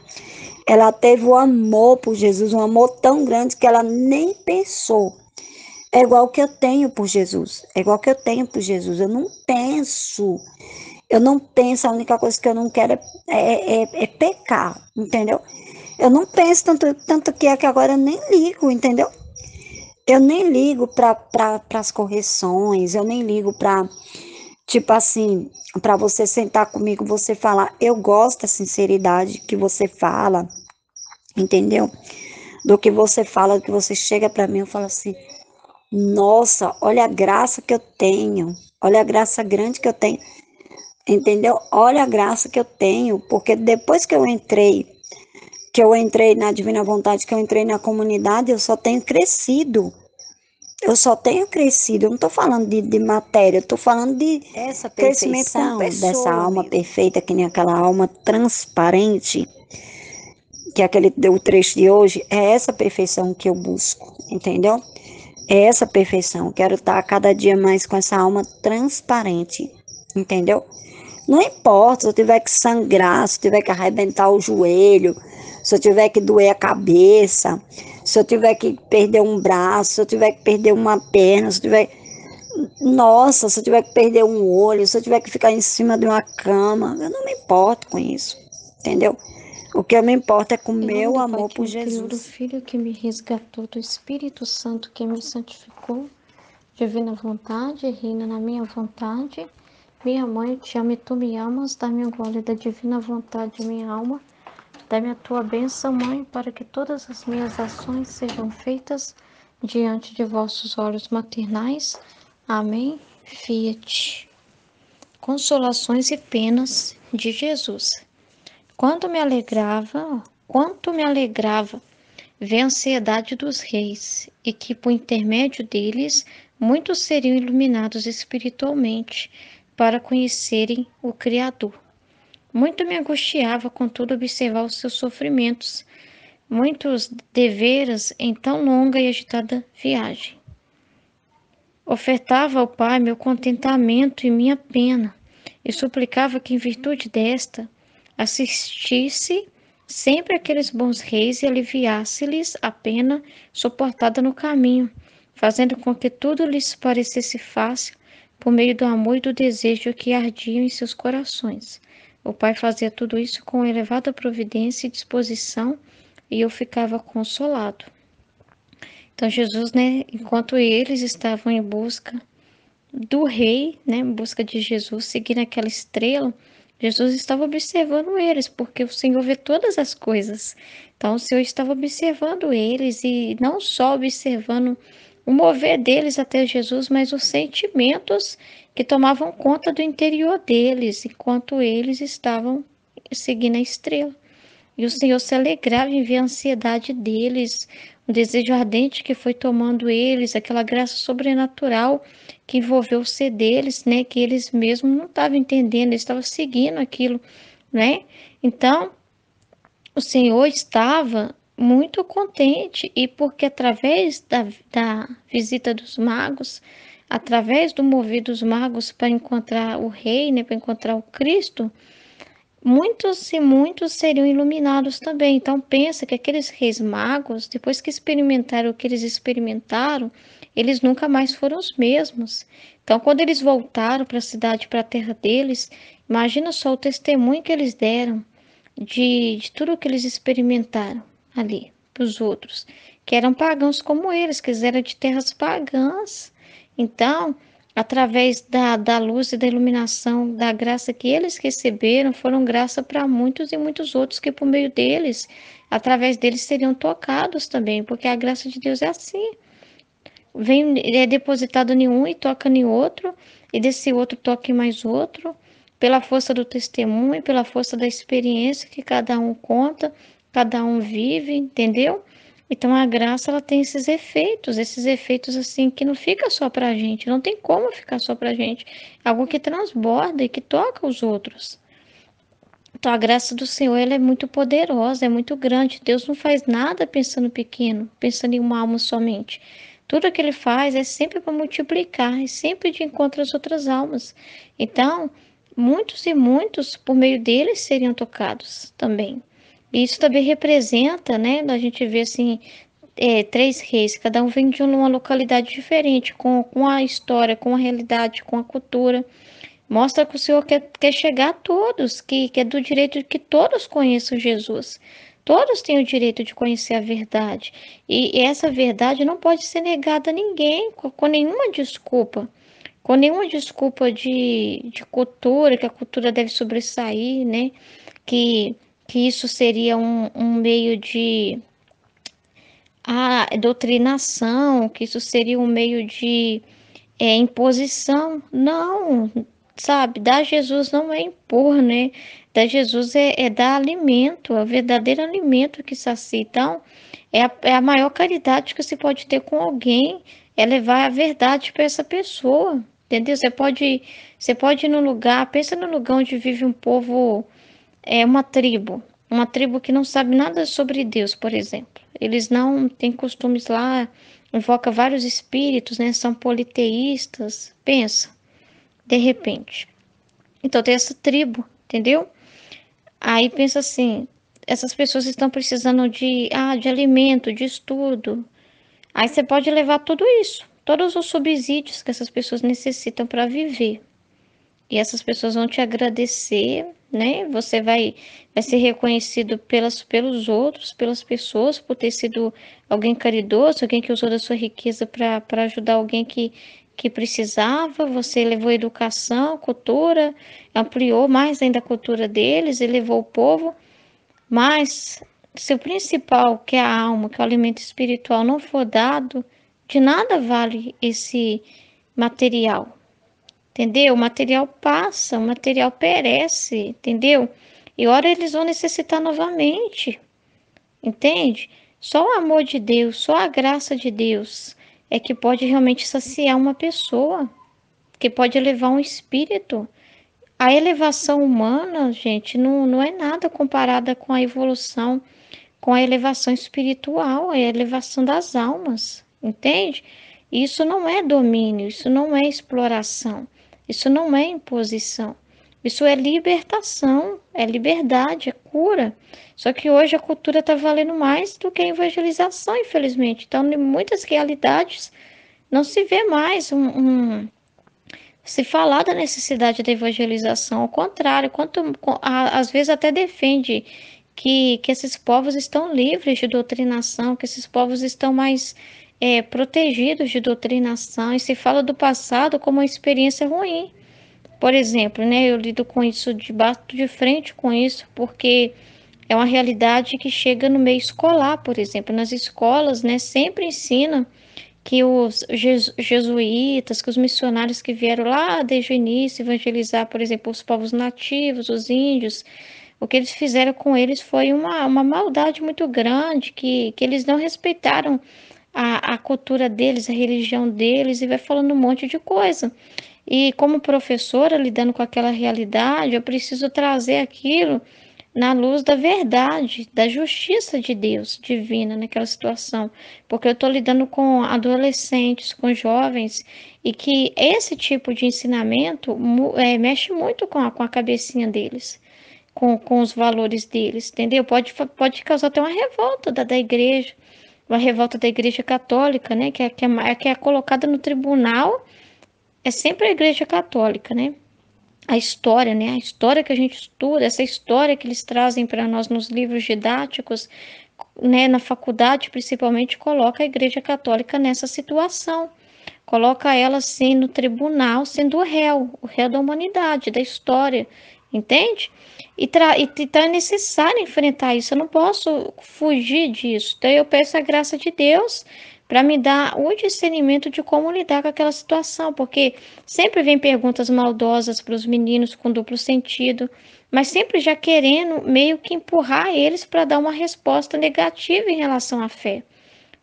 ela teve o amor por Jesus, um amor tão grande que ela nem pensou. É igual que eu tenho por Jesus. É igual que eu tenho por Jesus. Eu não penso. Eu não penso. A única coisa que eu não quero é pecar, entendeu? Eu não penso tanto que é que agora eu nem ligo, entendeu? Eu nem ligo para as correções. Eu nem ligo para, tipo assim, para você sentar comigo, você falar. Eu gosto da sinceridade que você fala, entendeu? Do que você fala, do que você chega para mim, eu falo assim. Nossa, olha a graça que eu tenho. Olha a graça grande que eu tenho. Entendeu? Olha a graça que eu tenho, porque depois que eu entrei na Divina Vontade, que eu entrei na comunidade, eu só tenho crescido. Eu só tenho crescido. Eu não estou falando de matéria, eu estou falando de essa crescimento como pessoa, dessa alma mesmo. Perfeita, que nem aquela alma transparente, que é aquele o trecho de hoje, é essa perfeição que eu busco, entendeu? É essa perfeição. Quero estar cada dia mais com essa alma transparente, entendeu? Não importa se eu tiver que sangrar, se eu tiver que arrebentar o joelho, se eu tiver que doer a cabeça, se eu tiver que perder um braço, se eu tiver que perder uma perna, se eu tiver. Nossa, se eu tiver que perder um olho, se eu tiver que ficar em cima de uma cama, eu não me importo com isso, entendeu? O que eu me importo é com o Em nome meu do amor Pai que por me criou, do Jesus. Filho que me resgatou, do Espírito Santo que me santificou, divina vontade, reina na minha vontade. Minha mãe, eu te amo e tu me amas, dá-me a glória da divina vontade, minha alma. Dá-me a tua bênção, Mãe, para que todas as minhas ações sejam feitas diante de vossos olhos maternais. Amém. Fiat. Consolações e penas de Jesus. Quanto me alegrava ver a ansiedade dos reis, e que por intermédio deles muitos seriam iluminados espiritualmente para conhecerem o Criador. Muito me angustiava, contudo, observar os seus sofrimentos, muitos deveres em tão longa e agitada viagem. Ofertava ao Pai meu contentamento e minha pena, e suplicava que, em virtude desta, assistisse sempre aqueles bons reis e aliviasse-lhes a pena suportada no caminho, fazendo com que tudo lhes parecesse fácil por meio do amor e do desejo que ardiam em seus corações. O Pai fazia tudo isso com elevada providência e disposição, e eu ficava consolado. Então Jesus, né, enquanto eles estavam em busca do rei, né, em busca de Jesus, seguindo aquela estrela, Jesus estava observando eles, porque o Senhor vê todas as coisas. Então o Senhor estava observando eles, e não só observando o mover deles até Jesus, mas os sentimentos que tomavam conta do interior deles, enquanto eles estavam seguindo a estrela. E o Senhor se alegrava em ver a ansiedade deles, o desejo ardente que foi tomando eles, aquela graça sobrenatural que envolveu o ser deles, né? Que eles mesmos não estavam entendendo, eles estavam seguindo aquilo, né? Então, o Senhor estava muito contente, e porque através da visita dos magos, através do mover dos magos para encontrar o rei, né? Para encontrar o Cristo, muitos e muitos seriam iluminados também. Então pensa que aqueles reis magos, depois que experimentaram o que eles experimentaram, eles nunca mais foram os mesmos. Então quando eles voltaram para a cidade, para a terra deles, imagina só o testemunho que eles deram de tudo o que eles experimentaram ali para os outros. que eram pagãos como eles, que eram de terras pagãs. Então, através da luz e da iluminação, da graça que eles receberam, foram graça para muitos e muitos outros que por meio deles, através deles seriam tocados também, porque a graça de Deus é assim. Vem, é depositado em um e toca em outro, e desse outro toca em mais outro, pela força do testemunho, pela força da experiência que cada um conta, cada um vive, entendeu? Então a graça ela tem esses efeitos assim que não fica só pra gente, não tem como ficar só pra gente, é algo que transborda e que toca os outros. Então a graça do Senhor ela é muito poderosa, é muito grande. Deus não faz nada pensando pequeno, pensando em uma alma somente. Tudo que ele faz é sempre para multiplicar, é sempre de encontro às outras almas. Então, muitos e muitos por meio deles seriam tocados também. E isso também representa, né? A gente vê assim, três reis, cada um vem de uma localidade diferente, com a história, com a realidade, com a cultura. Mostra que o Senhor quer chegar a todos, que é do direito de que todos conheçam Jesus. Todos têm o direito de conhecer a verdade. E essa verdade não pode ser negada a ninguém, com nenhuma desculpa. Com nenhuma desculpa de cultura, que a cultura deve sobressair, né? Que isso seria um meio de doutrinação, que isso seria um meio de imposição. Não, sabe? Dar Jesus não é impor, né? Dar Jesus é dar alimento, é o verdadeiro alimento que sacia. Então, é a maior caridade que você pode ter com alguém, é levar a verdade para essa pessoa, entendeu? Você pode ir no lugar, pensa no lugar onde vive um povo, uma tribo que não sabe nada sobre Deus, por exemplo. Eles não têm costumes lá, invoca vários espíritos, né? São politeístas. Pensa, de repente. Então tem essa tribo, entendeu? Aí pensa assim, essas pessoas estão precisando de alimento, de estudo. Aí você pode levar tudo isso, todos os subsídios que essas pessoas necessitam para viver. E essas pessoas vão te agradecer, né? Você vai ser reconhecido pelos outros, pelas pessoas, por ter sido alguém caridoso, alguém que usou da sua riqueza para ajudar alguém que precisava. Você levou educação, cultura, ampliou mais ainda a cultura deles e levou o povo. Mas se o principal, que é a alma, que é o alimento espiritual, não for dado, de nada vale esse material. Entendeu? O material passa, o material perece, entendeu? E ora eles vão necessitar novamente, entende? Só o amor de Deus, só a graça de Deus é que pode realmente saciar uma pessoa, que pode elevar um espírito. A elevação humana, gente, não é nada comparada com a evolução, com a elevação espiritual, é a elevação das almas, entende? Isso não é domínio, isso não é exploração, isso não é imposição, isso é libertação, é liberdade, é cura. Só que hoje a cultura está valendo mais do que a evangelização, infelizmente. Então, em muitas realidades, não se vê mais se falar da necessidade da evangelização. Ao contrário, às vezes até defende que esses povos estão livres de doutrinação, que esses povos estão mais protegidos de doutrinação, e se fala do passado como uma experiência ruim. Por exemplo, né, eu lido com isso, bato de frente com isso, porque é uma realidade que chega no meio escolar, por exemplo. Nas escolas, né, sempre ensina que os jesuítas, que os missionários que vieram lá desde o início evangelizar, por exemplo, os povos nativos, os índios, o que eles fizeram com eles foi uma maldade muito grande, que eles não respeitaram a cultura deles, a religião deles, e vai falando um monte de coisa. E como professora, lidando com aquela realidade, eu preciso trazer aquilo na luz da verdade, da justiça de Deus divina naquela situação, porque eu estou lidando com adolescentes, com jovens, e que esse tipo de ensinamento mexe muito com a cabecinha deles, com os valores deles, entendeu? Pode causar até uma revolta da igreja, uma revolta da igreja católica, né? Que é colocada no tribunal, é sempre a igreja católica, né? A história, né? A história que a gente estuda, essa história que eles trazem para nós nos livros didáticos, né, na faculdade, principalmente, coloca a Igreja Católica nessa situação. Coloca ela, assim, no tribunal, sendo o réu da humanidade, da história, entende? Então é necessário enfrentar isso, eu não posso fugir disso. Então eu peço a graça de Deus para me dar o discernimento de como lidar com aquela situação, porque sempre vem perguntas maldosas para os meninos com duplo sentido, mas sempre já querendo meio que empurrar eles para dar uma resposta negativa em relação à fé,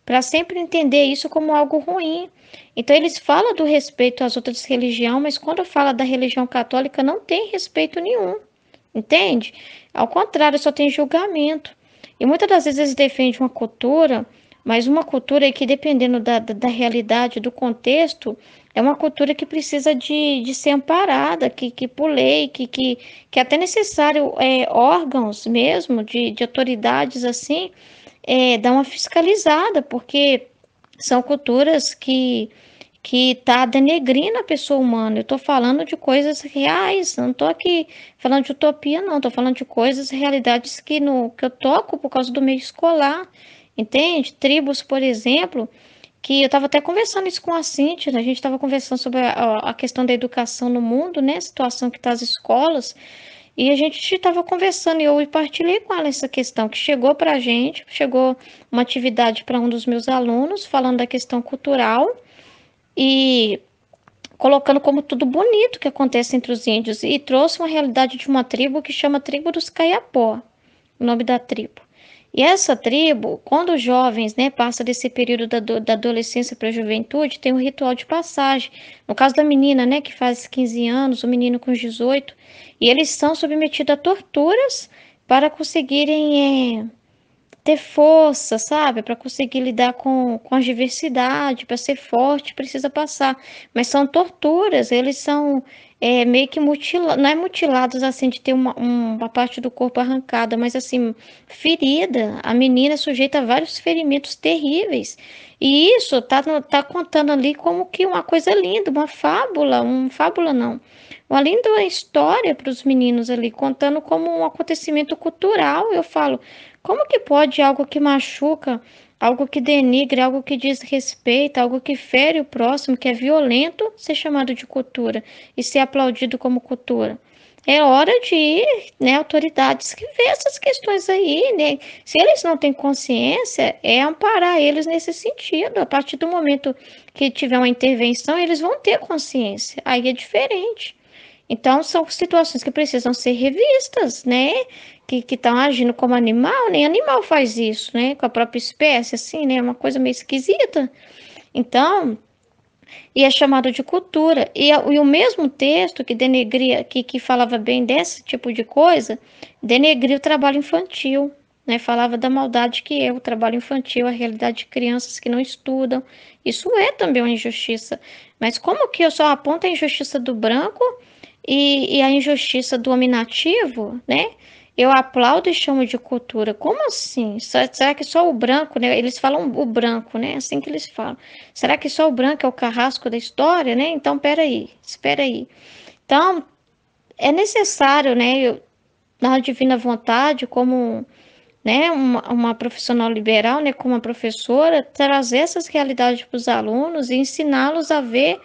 para sempre entender isso como algo ruim. Então eles falam do respeito às outras religiões, mas quando fala da religião católica não tem respeito nenhum, entende? Ao contrário, só tem julgamento. E muitas das vezes eles defendem uma cultura, mas uma cultura que, dependendo da realidade, do contexto, é uma cultura que precisa de ser amparada, que por lei, que é até necessário órgãos mesmo, de autoridades assim, dar uma fiscalizada, porque são culturas que tá denegrindo a pessoa humana. Eu estou falando de coisas reais, não estou aqui falando de utopia, não. Estou falando de coisas, realidades que eu toco por causa do meio escolar, entende? Tribos, por exemplo, que eu estava até conversando isso com a Cíntia, né? A gente estava conversando sobre a questão da educação no mundo, né? A situação que está as escolas, e a gente estava conversando e eu partilhei com ela essa questão que chegou para a gente, chegou uma atividade para um dos meus alunos, falando da questão cultural, e colocando como tudo bonito que acontece entre os índios, e trouxe uma realidade de uma tribo que chama Tribo dos Caiapó, o nome da tribo. E essa tribo, quando os jovens, né, passam desse período da adolescência para a juventude, tem um ritual de passagem. No caso da menina, né, que faz 15 anos, o menino com 18, e eles são submetidos a torturas para conseguirem ter força, sabe? Para conseguir lidar com a diversidade, para ser forte, precisa passar. Mas são torturas, eles são meio que mutilados, não é mutilados assim de ter uma parte do corpo arrancada, mas assim, ferida. A menina é sujeita a vários ferimentos terríveis. E isso tá contando ali como que uma coisa linda, fábula não. Uma linda história para os meninos ali, contando como um acontecimento cultural. Eu falo, como que pode algo que machuca, algo que denigre, algo que desrespeita, algo que fere o próximo, que é violento, ser chamado de cultura e ser aplaudido como cultura? É hora de, né, autoridades que vê essas questões aí, né? Se eles não têm consciência, é amparar eles nesse sentido. A partir do momento que tiver uma intervenção, eles vão ter consciência. Aí é diferente. Então, são situações que precisam ser revistas, né? Que estão agindo como animal, nem animal faz isso, né? Com a própria espécie, assim, né? É uma coisa meio esquisita. Então, e é chamado de cultura. E o mesmo texto que denegria, que falava bem desse tipo de coisa, denegria o trabalho infantil, né? Falava da maldade que é o trabalho infantil, a realidade de crianças que não estudam. Isso é também uma injustiça. Mas como que eu só aponto a injustiça do branco e a injustiça do dominativo, né? Eu aplaudo e chamo de cultura. Como assim? Será que só o branco, né? Eles falam o branco, né? Assim que eles falam. Será que só o branco é o carrasco da história, né? Então, peraí, espera aí. Então, é necessário, né? Na divina vontade, como, né, uma profissional liberal, né, como uma professora, trazer essas realidades para os alunos e ensiná-los a ver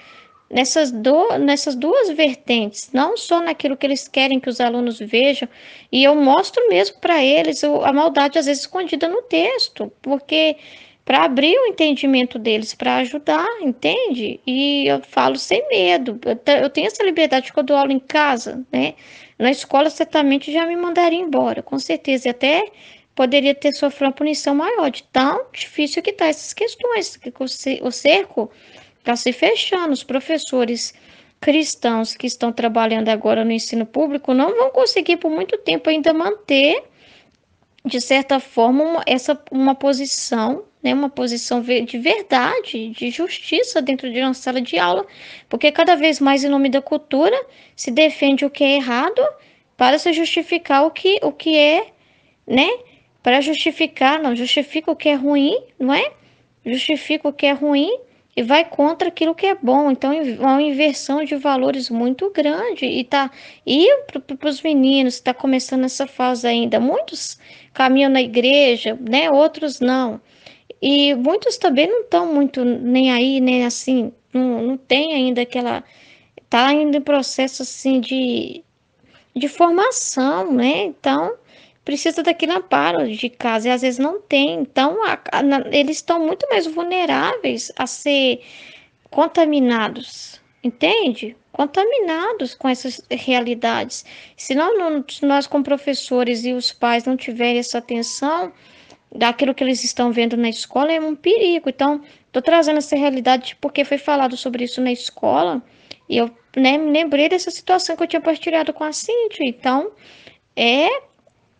nessas duas vertentes, não só naquilo que eles querem que os alunos vejam, e eu mostro mesmo para eles a maldade às vezes escondida no texto, porque para abrir o entendimento deles, para ajudar, entende? E eu falo sem medo, eu tenho essa liberdade quando eu dou aula em casa, né? Na escola certamente já me mandaria embora, com certeza, e até poderia ter sofrido uma punição maior, de tão difícil que tá essas questões, que o cerco está se fechando. Os professores cristãos que estão trabalhando agora no ensino público não vão conseguir por muito tempo ainda manter, de certa forma, uma posição, né, uma posição de verdade, de justiça dentro de uma sala de aula, porque cada vez mais, em nome da cultura, se defende o que é errado para se justificar o que é, né? Para justificar, não, justifica o que é ruim, não é? Justifica o que é ruim e vai contra aquilo que é bom. Então, é uma inversão de valores muito grande. E para os meninos, está começando essa fase ainda. Muitos caminham na igreja, né? Outros não. E muitos também não estão muito nem aí, nem assim, não tem ainda aquela. Tá ainda em processo assim de formação, né? Então, precisa daquele amparo de casa e às vezes não tem. Então, eles estão muito mais vulneráveis a ser contaminados, entende? Contaminados com essas realidades. Se nós como professores e os pais não tiverem essa atenção daquilo que eles estão vendo na escola, é um perigo. Então, estou trazendo essa realidade porque foi falado sobre isso na escola e eu, né, me lembrei dessa situação que eu tinha partilhado com a Cíntia. Então, é,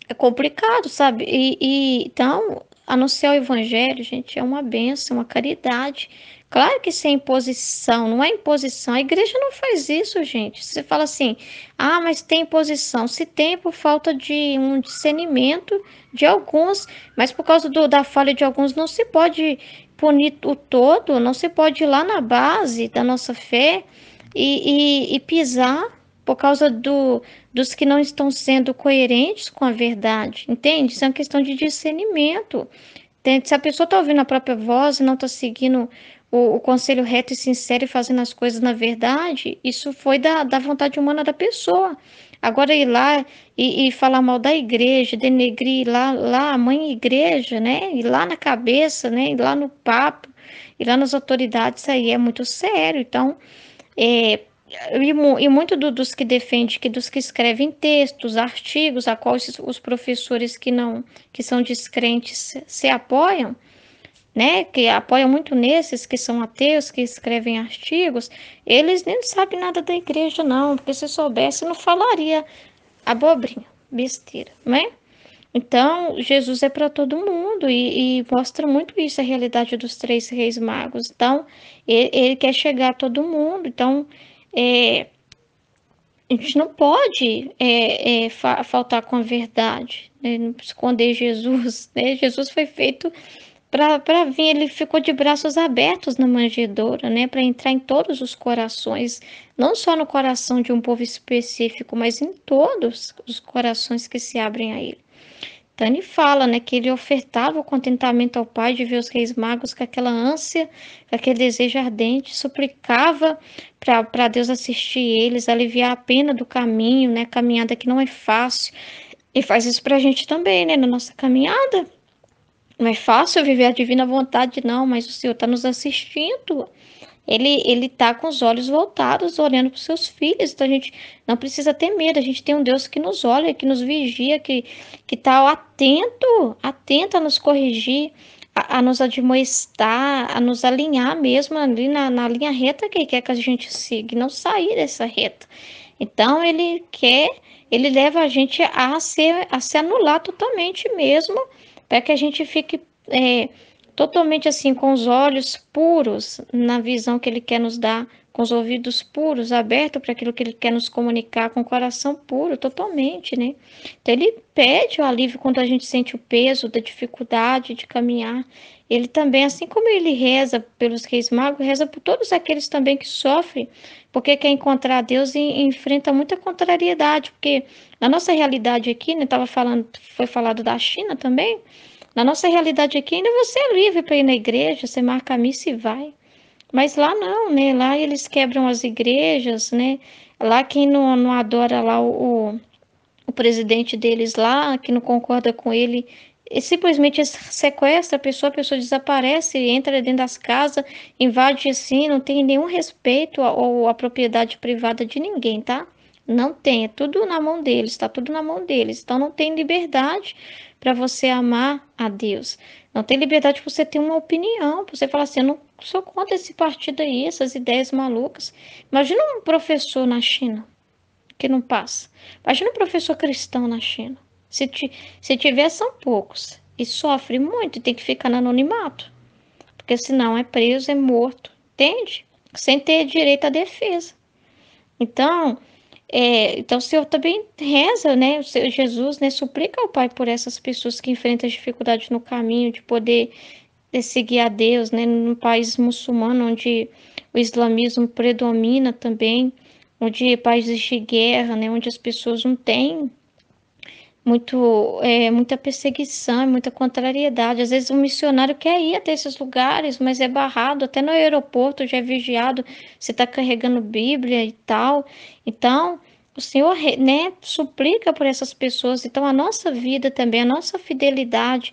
é complicado, sabe? Então, anunciar o evangelho, gente, é uma bênção, uma caridade. Claro que sem imposição, não é imposição. A igreja não faz isso, gente. Você fala assim, ah, mas tem imposição. Se tem, é por falta de um discernimento de alguns, mas por causa da falha de alguns, não se pode punir o todo, não se pode ir lá na base da nossa fé e pisar por causa dos que não estão sendo coerentes com a verdade, entende? Isso é uma questão de discernimento. Se a pessoa está ouvindo a própria voz e não está seguindo o conselho reto e sincero e fazendo as coisas na verdade, isso foi da vontade humana da pessoa. Agora ir lá e falar mal da igreja, denegrir lá a mãe igreja, né? Ir lá na cabeça, né? Ir lá no papo, ir lá nas autoridades, isso aí é muito sério. Então, é, e muito dos que defende, que dos que escrevem textos, artigos, a qual os professores que são descrentes se apoiam, né? Que apoiam muito nesses que são ateus, que escrevem artigos, eles nem sabem nada da igreja, não, porque se soubesse, não falaria abobrinha, besteira, né? Então, Jesus é para todo mundo e mostra muito isso, a realidade dos três reis magos. Então, ele quer chegar a todo mundo. Então, é, a gente não pode faltar com a verdade, né? Não esconder Jesus, né? Jesus foi feito para vir, ele ficou de braços abertos na manjedoura, né? Para entrar em todos os corações, não só no coração de um povo específico, mas em todos os corações que se abrem a ele. Tani fala, né, que ele ofertava o contentamento ao Pai de ver os reis magos com aquela ânsia, com aquele desejo ardente, suplicava para Deus assistir eles, aliviar a pena do caminho, né, caminhada que não é fácil. E faz isso para a gente também, né, na nossa caminhada. Não é fácil viver a divina vontade, não, mas o Senhor está nos assistindo. Ele está com os olhos voltados, olhando para os seus filhos. Então a gente não precisa ter medo. A gente tem um Deus que nos olha, que nos vigia, que está atento a nos corrigir, a nos admoestar, a nos alinhar mesmo ali na linha reta que ele quer que a gente siga, e não sair dessa reta. Então ele leva a gente a se anular totalmente mesmo, para que a gente fique totalmente assim, com os olhos puros na visão que ele quer nos dar, com os ouvidos puros, abertos para aquilo que ele quer nos comunicar, com o coração puro, totalmente, né? Então ele pede o alívio quando a gente sente o peso da dificuldade de caminhar. Ele também, assim como ele reza pelos reis magos, reza por todos aqueles também que sofrem, porque quer encontrar Deus e enfrenta muita contrariedade, porque na nossa realidade aqui, né, foi falado da China também. Na nossa realidade aqui, ainda você é livre para ir na igreja, você marca a missa e vai. Mas lá não, né? Lá eles quebram as igrejas, né? Lá quem não adora lá o presidente deles lá, que não concorda com ele, simplesmente sequestra a pessoa desaparece, entra dentro das casas, invade assim, não tem nenhum respeito à propriedade privada de ninguém, tá? Não tem, é tudo na mão deles, tá tudo na mão deles. Então não tem liberdade para você amar a Deus. Não tem liberdade para você ter uma opinião, para você falar assim, eu não sou contra esse partido aí, essas ideias malucas. Imagina um professor na China que não passa. Imagina um professor cristão na China. Se tiver, são poucos. E sofre muito e tem que ficar no anonimato. Porque senão é preso, é morto. Entende? Sem ter direito à defesa. Então o Senhor também reza, né? O Jesus, né? Suplica ao Pai por essas pessoas que enfrentam as dificuldades no caminho, de poder seguir a Deus, né? Num país muçulmano onde o islamismo predomina também, onde países de guerra, né? Onde as pessoas não têm muita perseguição, muita contrariedade. Às vezes o missionário quer ir até esses lugares, mas é barrado, até no aeroporto já é vigiado, você está carregando Bíblia e tal. Então, o Senhor, né, suplica por essas pessoas. Então, a nossa vida também, a nossa fidelidade,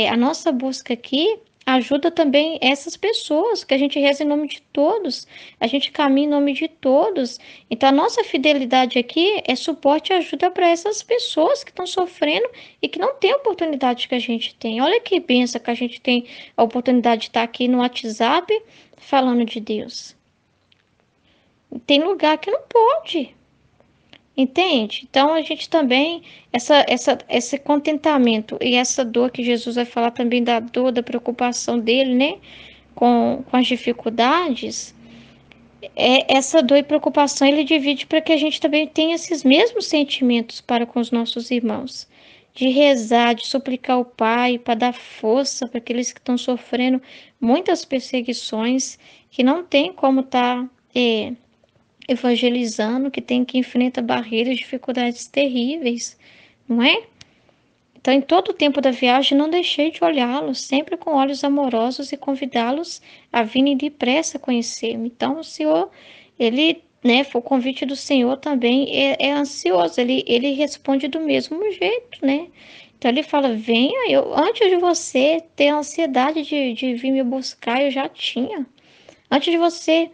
a nossa busca aqui ajuda também essas pessoas, que a gente reza em nome de todos, a gente caminha em nome de todos. Então, a nossa fidelidade aqui é suporte e ajuda para essas pessoas que estão sofrendo e que não têm a oportunidade que a gente tem. Olha que benção que a gente tem a oportunidade de estar aqui no WhatsApp falando de Deus. Tem lugar que não pode, entende? Então, a gente também, esse contentamento e essa dor que Jesus vai falar também da dor, da preocupação dele, né? Com as dificuldades. Essa dor e preocupação ele divide para que a gente também tenha esses mesmos sentimentos para com os nossos irmãos, de rezar, de suplicar ao Pai para dar força para aqueles que estão sofrendo muitas perseguições, que não tem como estar evangelizando, que tem que enfrentar barreiras, dificuldades terríveis, não é? Então, em todo o tempo da viagem, não deixei de olhá-los, sempre com olhos amorosos e convidá-los a virem depressa conhecer-me. Então, o Senhor, ele, né, foi o convite do Senhor também é ansioso, ele responde do mesmo jeito, né? Então, ele fala: venha, antes de você ter ansiedade de vir me buscar, eu já tinha. Antes de você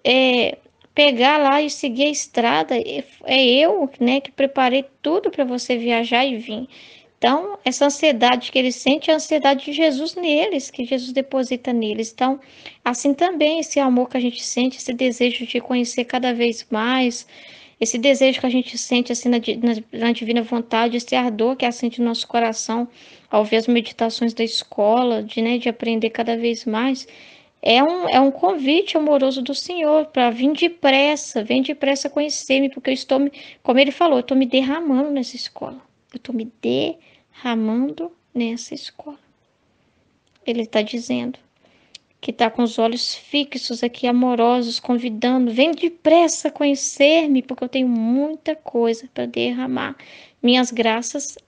é, pegar lá e seguir a estrada, é eu, né, que preparei tudo para você viajar e vir. Então, essa ansiedade que eles sentem é a ansiedade de Jesus neles, que Jesus deposita neles. Então, assim também, esse amor que a gente sente, esse desejo de conhecer cada vez mais, esse desejo que a gente sente assim na divina vontade, esse ardor que acende no nosso coração ao ver as meditações da escola, de aprender cada vez mais, é um convite amoroso do Senhor para vir depressa, vem depressa conhecer-me, porque eu estou, como ele falou, eu estou me derramando nessa escola. Eu estou me derramando nessa escola. Ele está dizendo que está com os olhos fixos aqui, amorosos, convidando, vem depressa conhecer-me, porque eu tenho muita coisa para derramar. Minhas graças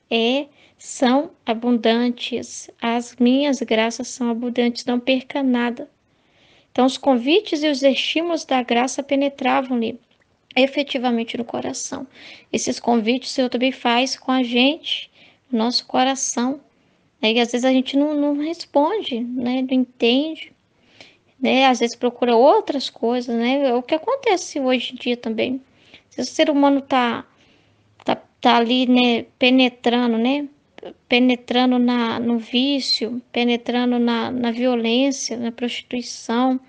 são abundantes, as minhas graças são abundantes, não perca nada. Então, os convites e os estímulos da graça penetravam-lhe efetivamente no coração. Esses convites o Senhor também faz com a gente, no nosso coração. E às vezes a gente não responde, né? Não entende, né? Às vezes procura outras coisas, né? É o que acontece hoje em dia também. Se o ser humano tá ali, né? Penetrando, né? Penetrando no vício, penetrando na violência, na prostituição,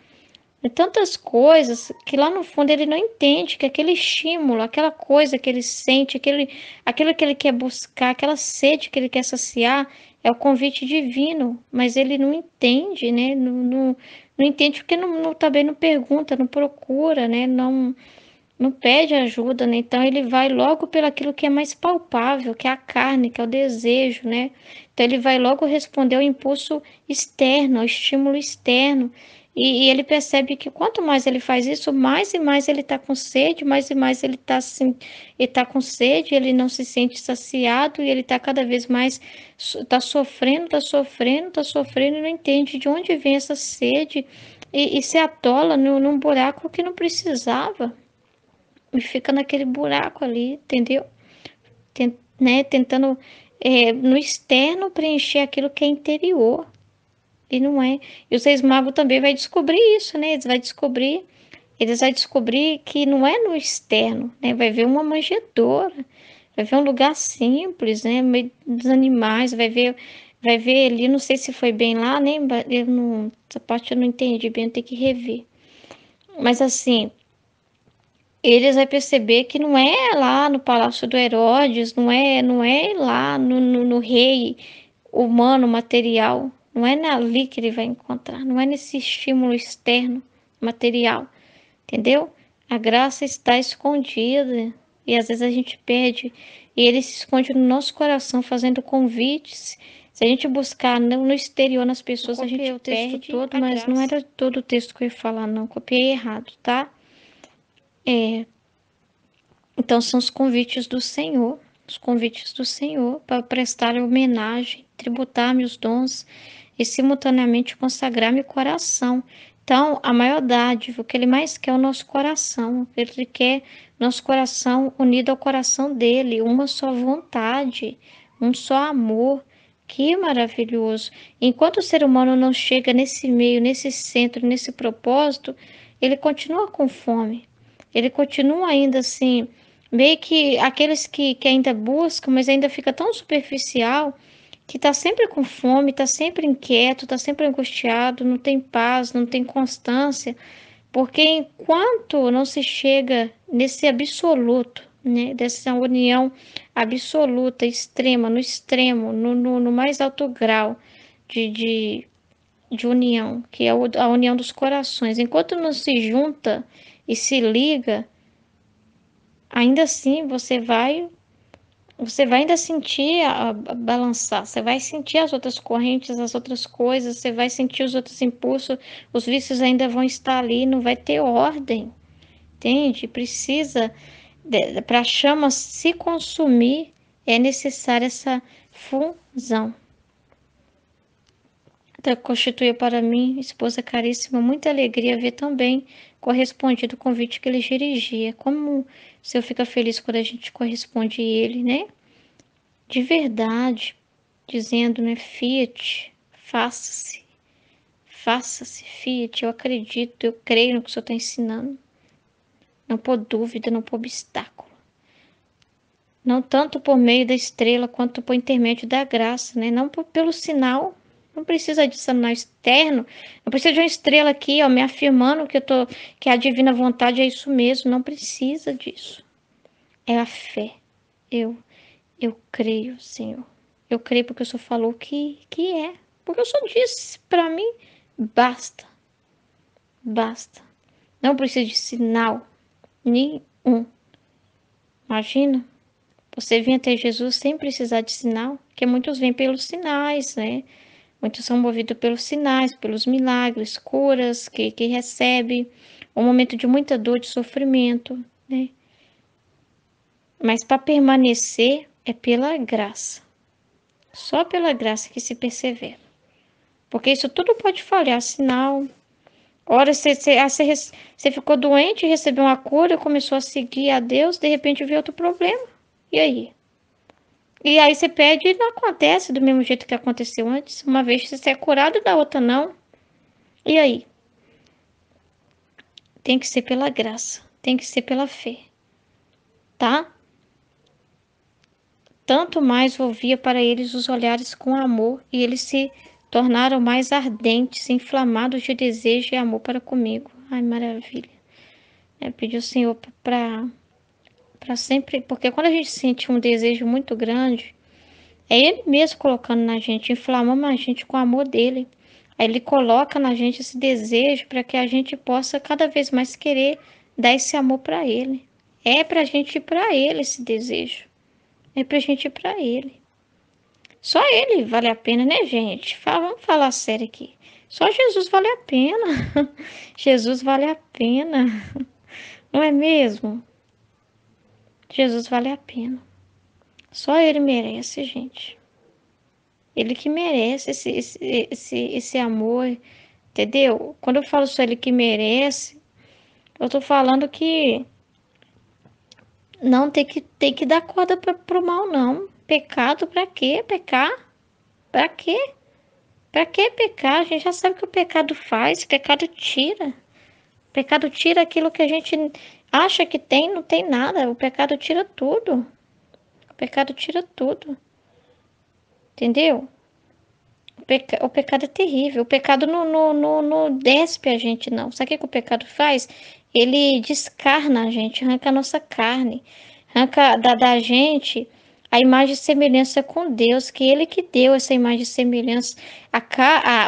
e tantas coisas que lá no fundo ele não entende que aquele estímulo, aquela coisa que ele sente, aquilo que ele quer buscar, aquela sede que ele quer saciar, é o convite divino, mas ele não entende, né? Não entende porque também não pergunta, não procura, né? Não pede ajuda, né? Então ele vai logo pelo aquilo que é mais palpável, que é a carne, que é o desejo, né? Então ele vai logo responder ao impulso externo, ao estímulo externo. E ele percebe que quanto mais ele faz isso, mais e mais ele está com sede, mais e mais ele está assim, ele tá com sede, ele não se sente saciado e ele está cada vez mais, está sofrendo, e não entende de onde vem essa sede e se atola num buraco que não precisava e fica naquele buraco ali, entendeu? Né? Tentando no externo preencher aquilo que é interior. E não é. E os Reis Magos também vai descobrir isso, né? Eles vão descobrir que não é no externo, né? Vai ver uma manjedoura, vai ver um lugar simples, né? Meio dos animais, vai ver ali, não sei se foi bem lá, né? Essa parte eu não entendi bem, eu tenho que rever. Mas assim, eles vão perceber que não é lá no Palácio do Herodes, não é lá no rei humano, material, não é ali que ele vai encontrar, não é nesse estímulo externo, material, entendeu? A graça está escondida e às vezes a gente pede e ele se esconde no nosso coração, fazendo convites, Se a gente buscar no exterior, nas pessoas, a gente perde o texto todo, mas não era todo o texto que eu ia falar, não. Copiei errado, tá? Então, são os convites do Senhor. Os convites do Senhor para prestar homenagem, tributar meus dons e simultaneamente consagrar meu coração. Então, a maior dádiva, o que Ele mais quer é o nosso coração. Ele quer nosso coração unido ao coração dele, uma só vontade, um só amor. Que maravilhoso! Enquanto o ser humano não chega nesse meio, nesse centro, nesse propósito, ele continua com fome. Ele continua ainda assim, meio que aqueles que ainda buscam, mas ainda fica tão superficial, que está sempre com fome, está sempre inquieto, está sempre angustiado, não tem paz, não tem constância, porque enquanto não se chega nesse absoluto, né, dessa união absoluta, extrema, no extremo, no mais alto grau de, de união, que é a união dos corações, enquanto não se junta e se liga, ainda assim você vai ainda sentir a balançar, você vai sentir as outras correntes, as outras coisas, você vai sentir os outros impulsos, os vícios ainda vão estar ali, não vai ter ordem, entende? Precisa, para a chama se consumir, é necessária essa fusão. Então, constituiu para mim, esposa caríssima, muita alegria ver também correspondido o convite que ele dirigia. Como o Senhor fica feliz quando a gente corresponde a ele, né? De verdade, dizendo, né, Fiat, faça-se, faça-se, Fiat, eu acredito, eu creio no que o Senhor está ensinando. Não por dúvida, não por obstáculo. Não tanto por meio da estrela, quanto por intermédio da graça, né? Não pelo sinal, não precisa de sinal externo, não precisa de uma estrela aqui, ó, me afirmando que a divina vontade é isso mesmo, não precisa disso. É a fé. Eu creio, Senhor. Eu creio porque o Senhor falou que é. Porque o Senhor disse para mim, basta. Basta. Não precisa de sinal nenhum. Imagina, você vir até Jesus sem precisar de sinal, porque muitos vêm pelos sinais, né? Muitos são movidos pelos sinais, pelos milagres, curas que recebe, um momento de muita dor, de sofrimento, né? Mas para permanecer é pela graça. Só pela graça que se persevera. Porque isso tudo pode falhar, sinal. Ora, você ficou doente, recebeu uma cura, começou a seguir a Deus, de repente veio outro problema. E aí? E aí você pede e não acontece do mesmo jeito que aconteceu antes. Uma vez você é curado e da outra não. E aí? Tem que ser pela graça, tem que ser pela fé. Tá? Tanto mais volvia para eles os olhares com amor, e eles se tornaram mais ardentes, inflamados de desejo e amor para comigo. Ai, maravilha. Pedi ao Senhor para sempre, porque quando a gente sente um desejo muito grande, é Ele mesmo colocando na gente, inflamando a gente com o amor dele. Aí Ele coloca na gente esse desejo para que a gente possa cada vez mais querer dar esse amor para Ele. É para a gente ir para Ele esse desejo. É pra gente ir pra Ele. Só Ele vale a pena, né, gente? Vamos falar sério aqui. Só Jesus vale a pena. Jesus vale a pena. Não é mesmo? Jesus vale a pena. Só Ele merece, gente. Ele que merece esse amor, entendeu? Quando eu falo só Ele que merece, eu tô falando que não tem que dar corda pro mal, não. Pecado pra quê? Pecar? Pra quê? Pra que pecar? A gente já sabe o que o pecado faz. O pecado tira. O pecado tira aquilo que a gente acha que tem, não tem nada. O pecado tira tudo. O pecado tira tudo. Entendeu? O pecado é terrível. O pecado não despe a gente, não. Sabe o que o pecado faz? Ele descarna a gente, arranca a nossa carne, arranca da gente a imagem e semelhança com Deus, que Ele que deu essa imagem e semelhança.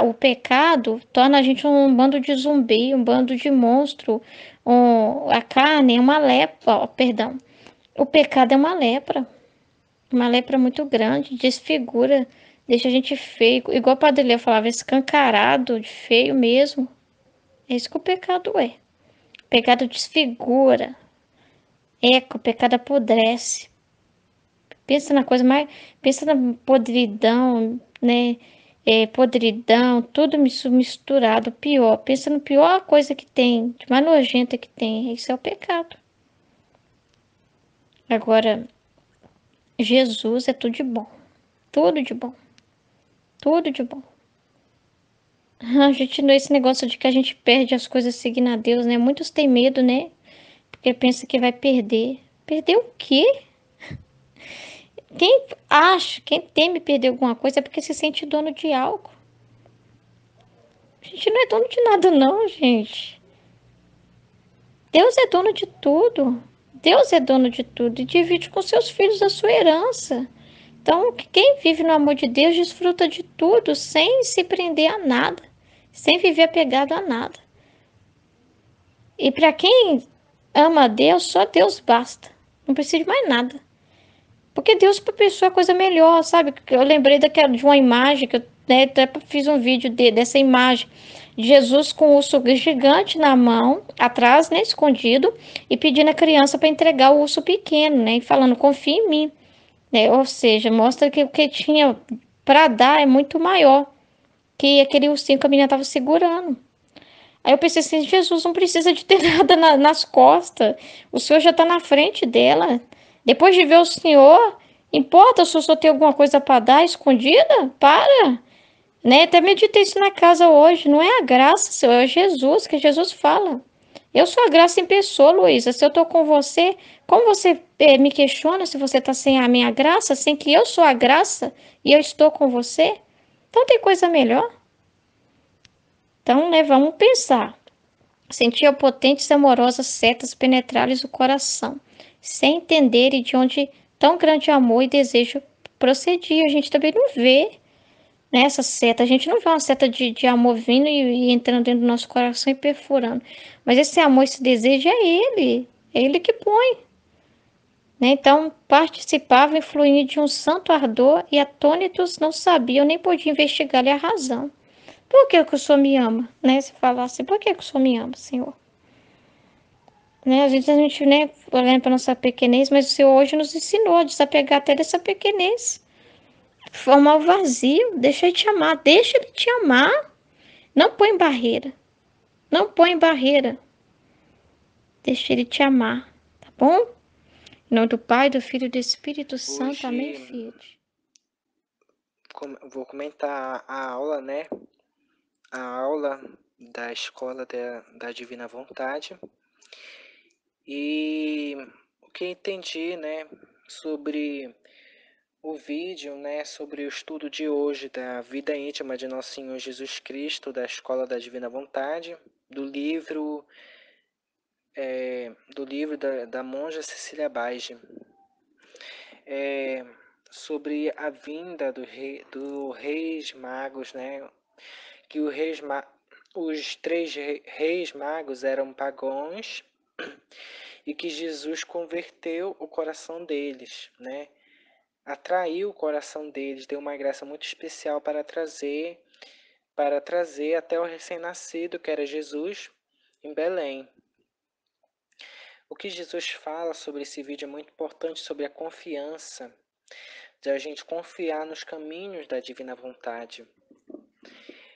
O pecado torna a gente um bando de zumbi, um bando de monstro. A carne é uma lepra, perdão. O pecado é uma lepra muito grande, desfigura, deixa a gente feio, igual o Padre Léo falava, escancarado, de feio mesmo. É isso que o pecado é. O pecado desfigura, o pecado apodrece. Pensa na coisa mais, pensa na podridão, né? Podridão, tudo misturado, pior. Pensa no pior coisa que tem, de mais nojenta que tem. Isso é o pecado. Agora, Jesus é tudo de bom. Tudo de bom. Tudo de bom. A gente não é esse negócio de que a gente perde as coisas seguindo a Deus, né? Muitos têm medo, né? Porque pensa que vai perder. Perder o quê? Quem teme perder alguma coisa é porque se sente dono de algo. A gente não é dono de nada, não, gente. Deus é dono de tudo. Deus é dono de tudo e divide com seus filhos a sua herança. Então, quem vive no amor de Deus desfruta de tudo sem se prender a nada, sem viver apegado a nada. E para quem ama a Deus, só Deus basta. Não precisa de mais nada. Porque Deus para a pessoa é coisa melhor, sabe? Eu lembrei de uma imagem que eu, né, até fiz um vídeo dessa imagem de Jesus com um urso gigante na mão, atrás, né, escondido, e pedindo a criança para entregar o urso pequeno, né, e falando, confia em mim, né? Ou seja, mostra que o que tinha para dar é muito maior que aquele ursinho que a menina estava segurando. Aí eu pensei assim, Jesus não precisa de ter nada nas costas. O Senhor já está na frente dela. Depois de ver o Senhor, importa se o Senhor tem alguma coisa para dar escondida? Para. Né? Até meditei isso na casa hoje. Não é a graça, Senhor, é Jesus, que Jesus fala. Eu sou a graça em pessoa, Luísa. Se eu estou com você, como você me questiona se você está sem a minha graça, sem que eu sou a graça e eu estou com você? Então tem coisa melhor. Então, né, vamos pensar. Sentia potentes e amorosas setas penetrarem-lhes o coração, sem entenderem de onde tão grande amor e desejo procedia. A gente também não vê, né, essa seta. A gente não vê uma seta de amor vindo e entrando dentro do nosso coração e perfurando. Mas esse amor, esse desejo é Ele. É Ele que põe. Né? Então, participavam influindo de um santo ardor e atônitos não sabiam nem podiam investigar-lhe a razão. Por que que o Senhor me ama? Né? Se falasse, por que que o Senhor me ama, Senhor? Né? Às vezes a gente, né, olhando para nossa pequenez, mas o Senhor hoje nos ensinou a desapegar até dessa pequenez. Formar o vazio, deixa Ele te amar, deixa Ele te amar. Não põe barreira, não põe barreira. Deixa Ele te amar, tá bom? Em nome do Pai, do Filho e do Espírito Santo, amém, Hoje filho. vou comentar a aula, né? A aula da Escola da Divina Vontade. E o que entendi, né, sobre o vídeo, né, sobre o estudo de hoje da vida íntima de Nosso Senhor Jesus Cristo, da Escola da Divina Vontade, do livro da monja Cecília Bage, sobre a vinda do Reis Magos, né, que os três reis magos eram pagãos e que Jesus converteu o coração deles, né? Atraiu o coração deles, deu uma graça muito especial para trazer até o recém-nascido, que era Jesus, em Belém. O que Jesus fala sobre esse vídeo é muito importante, sobre a confiança, de a gente confiar nos caminhos da divina vontade.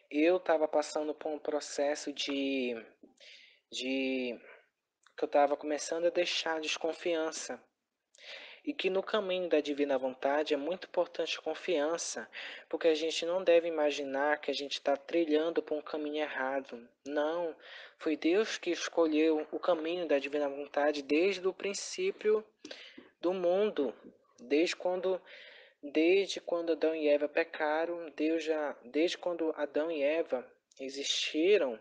Eu estava passando por um processo que eu estava começando a deixar a desconfiança. E que no caminho da divina vontade é muito importante a confiança, porque a gente não deve imaginar que a gente está trilhando por um caminho errado. Não, foi Deus que escolheu o caminho da divina vontade desde o princípio do mundo, desde quando Adão e Eva pecaram, desde quando Adão e Eva existiram,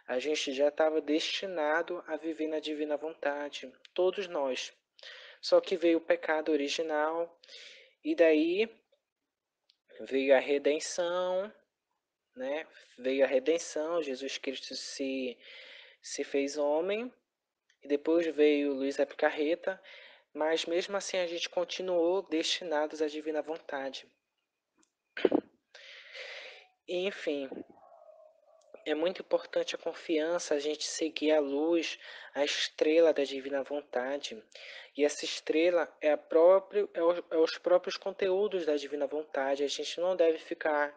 a gente já estava destinado a viver na divina vontade, todos nós. Só que veio o pecado original e daí veio a redenção, né? Veio a redenção, Jesus Cristo se fez homem e depois veio Luiz Picarreta, mas mesmo assim a gente continuou destinados à divina vontade. Enfim, é muito importante a confiança, a gente seguir a luz, a estrela da divina vontade. E essa estrela é os próprios conteúdos da divina vontade. A gente não deve ficar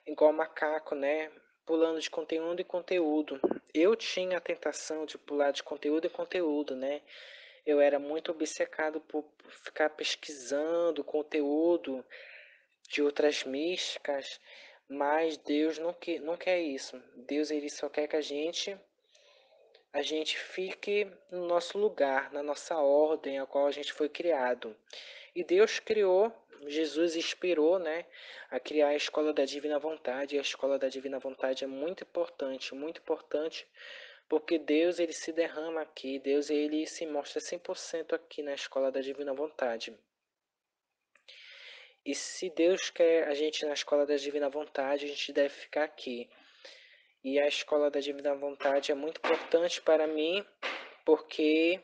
igual macaco, né? Pulando de conteúdo em conteúdo. Eu tinha a tentação de pular de conteúdo em conteúdo, né? Eu era muito obcecado por ficar pesquisando conteúdo de outras místicas, mas Deus não quer isso. Deus ele só quer que a gente fique no nosso lugar, na nossa ordem a qual a gente foi criado. E Deus criou, Jesus inspirou, né, a criar a Escola da Divina Vontade. E a Escola da Divina Vontade é muito importante, porque Deus ele se derrama aqui, Deus ele se mostra 100% aqui na Escola da Divina Vontade. E se Deus quer a gente na Escola da Divina Vontade, a gente deve ficar aqui. E a Escola da Divina Vontade é muito importante para mim, porque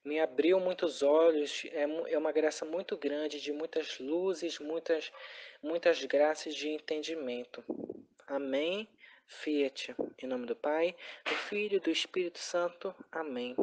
me abriu muitos olhos, é uma graça muito grande, de muitas luzes, muitas graças de entendimento. Amém. Fiat. Em nome do Pai, do Filho e do Espírito Santo. Amém.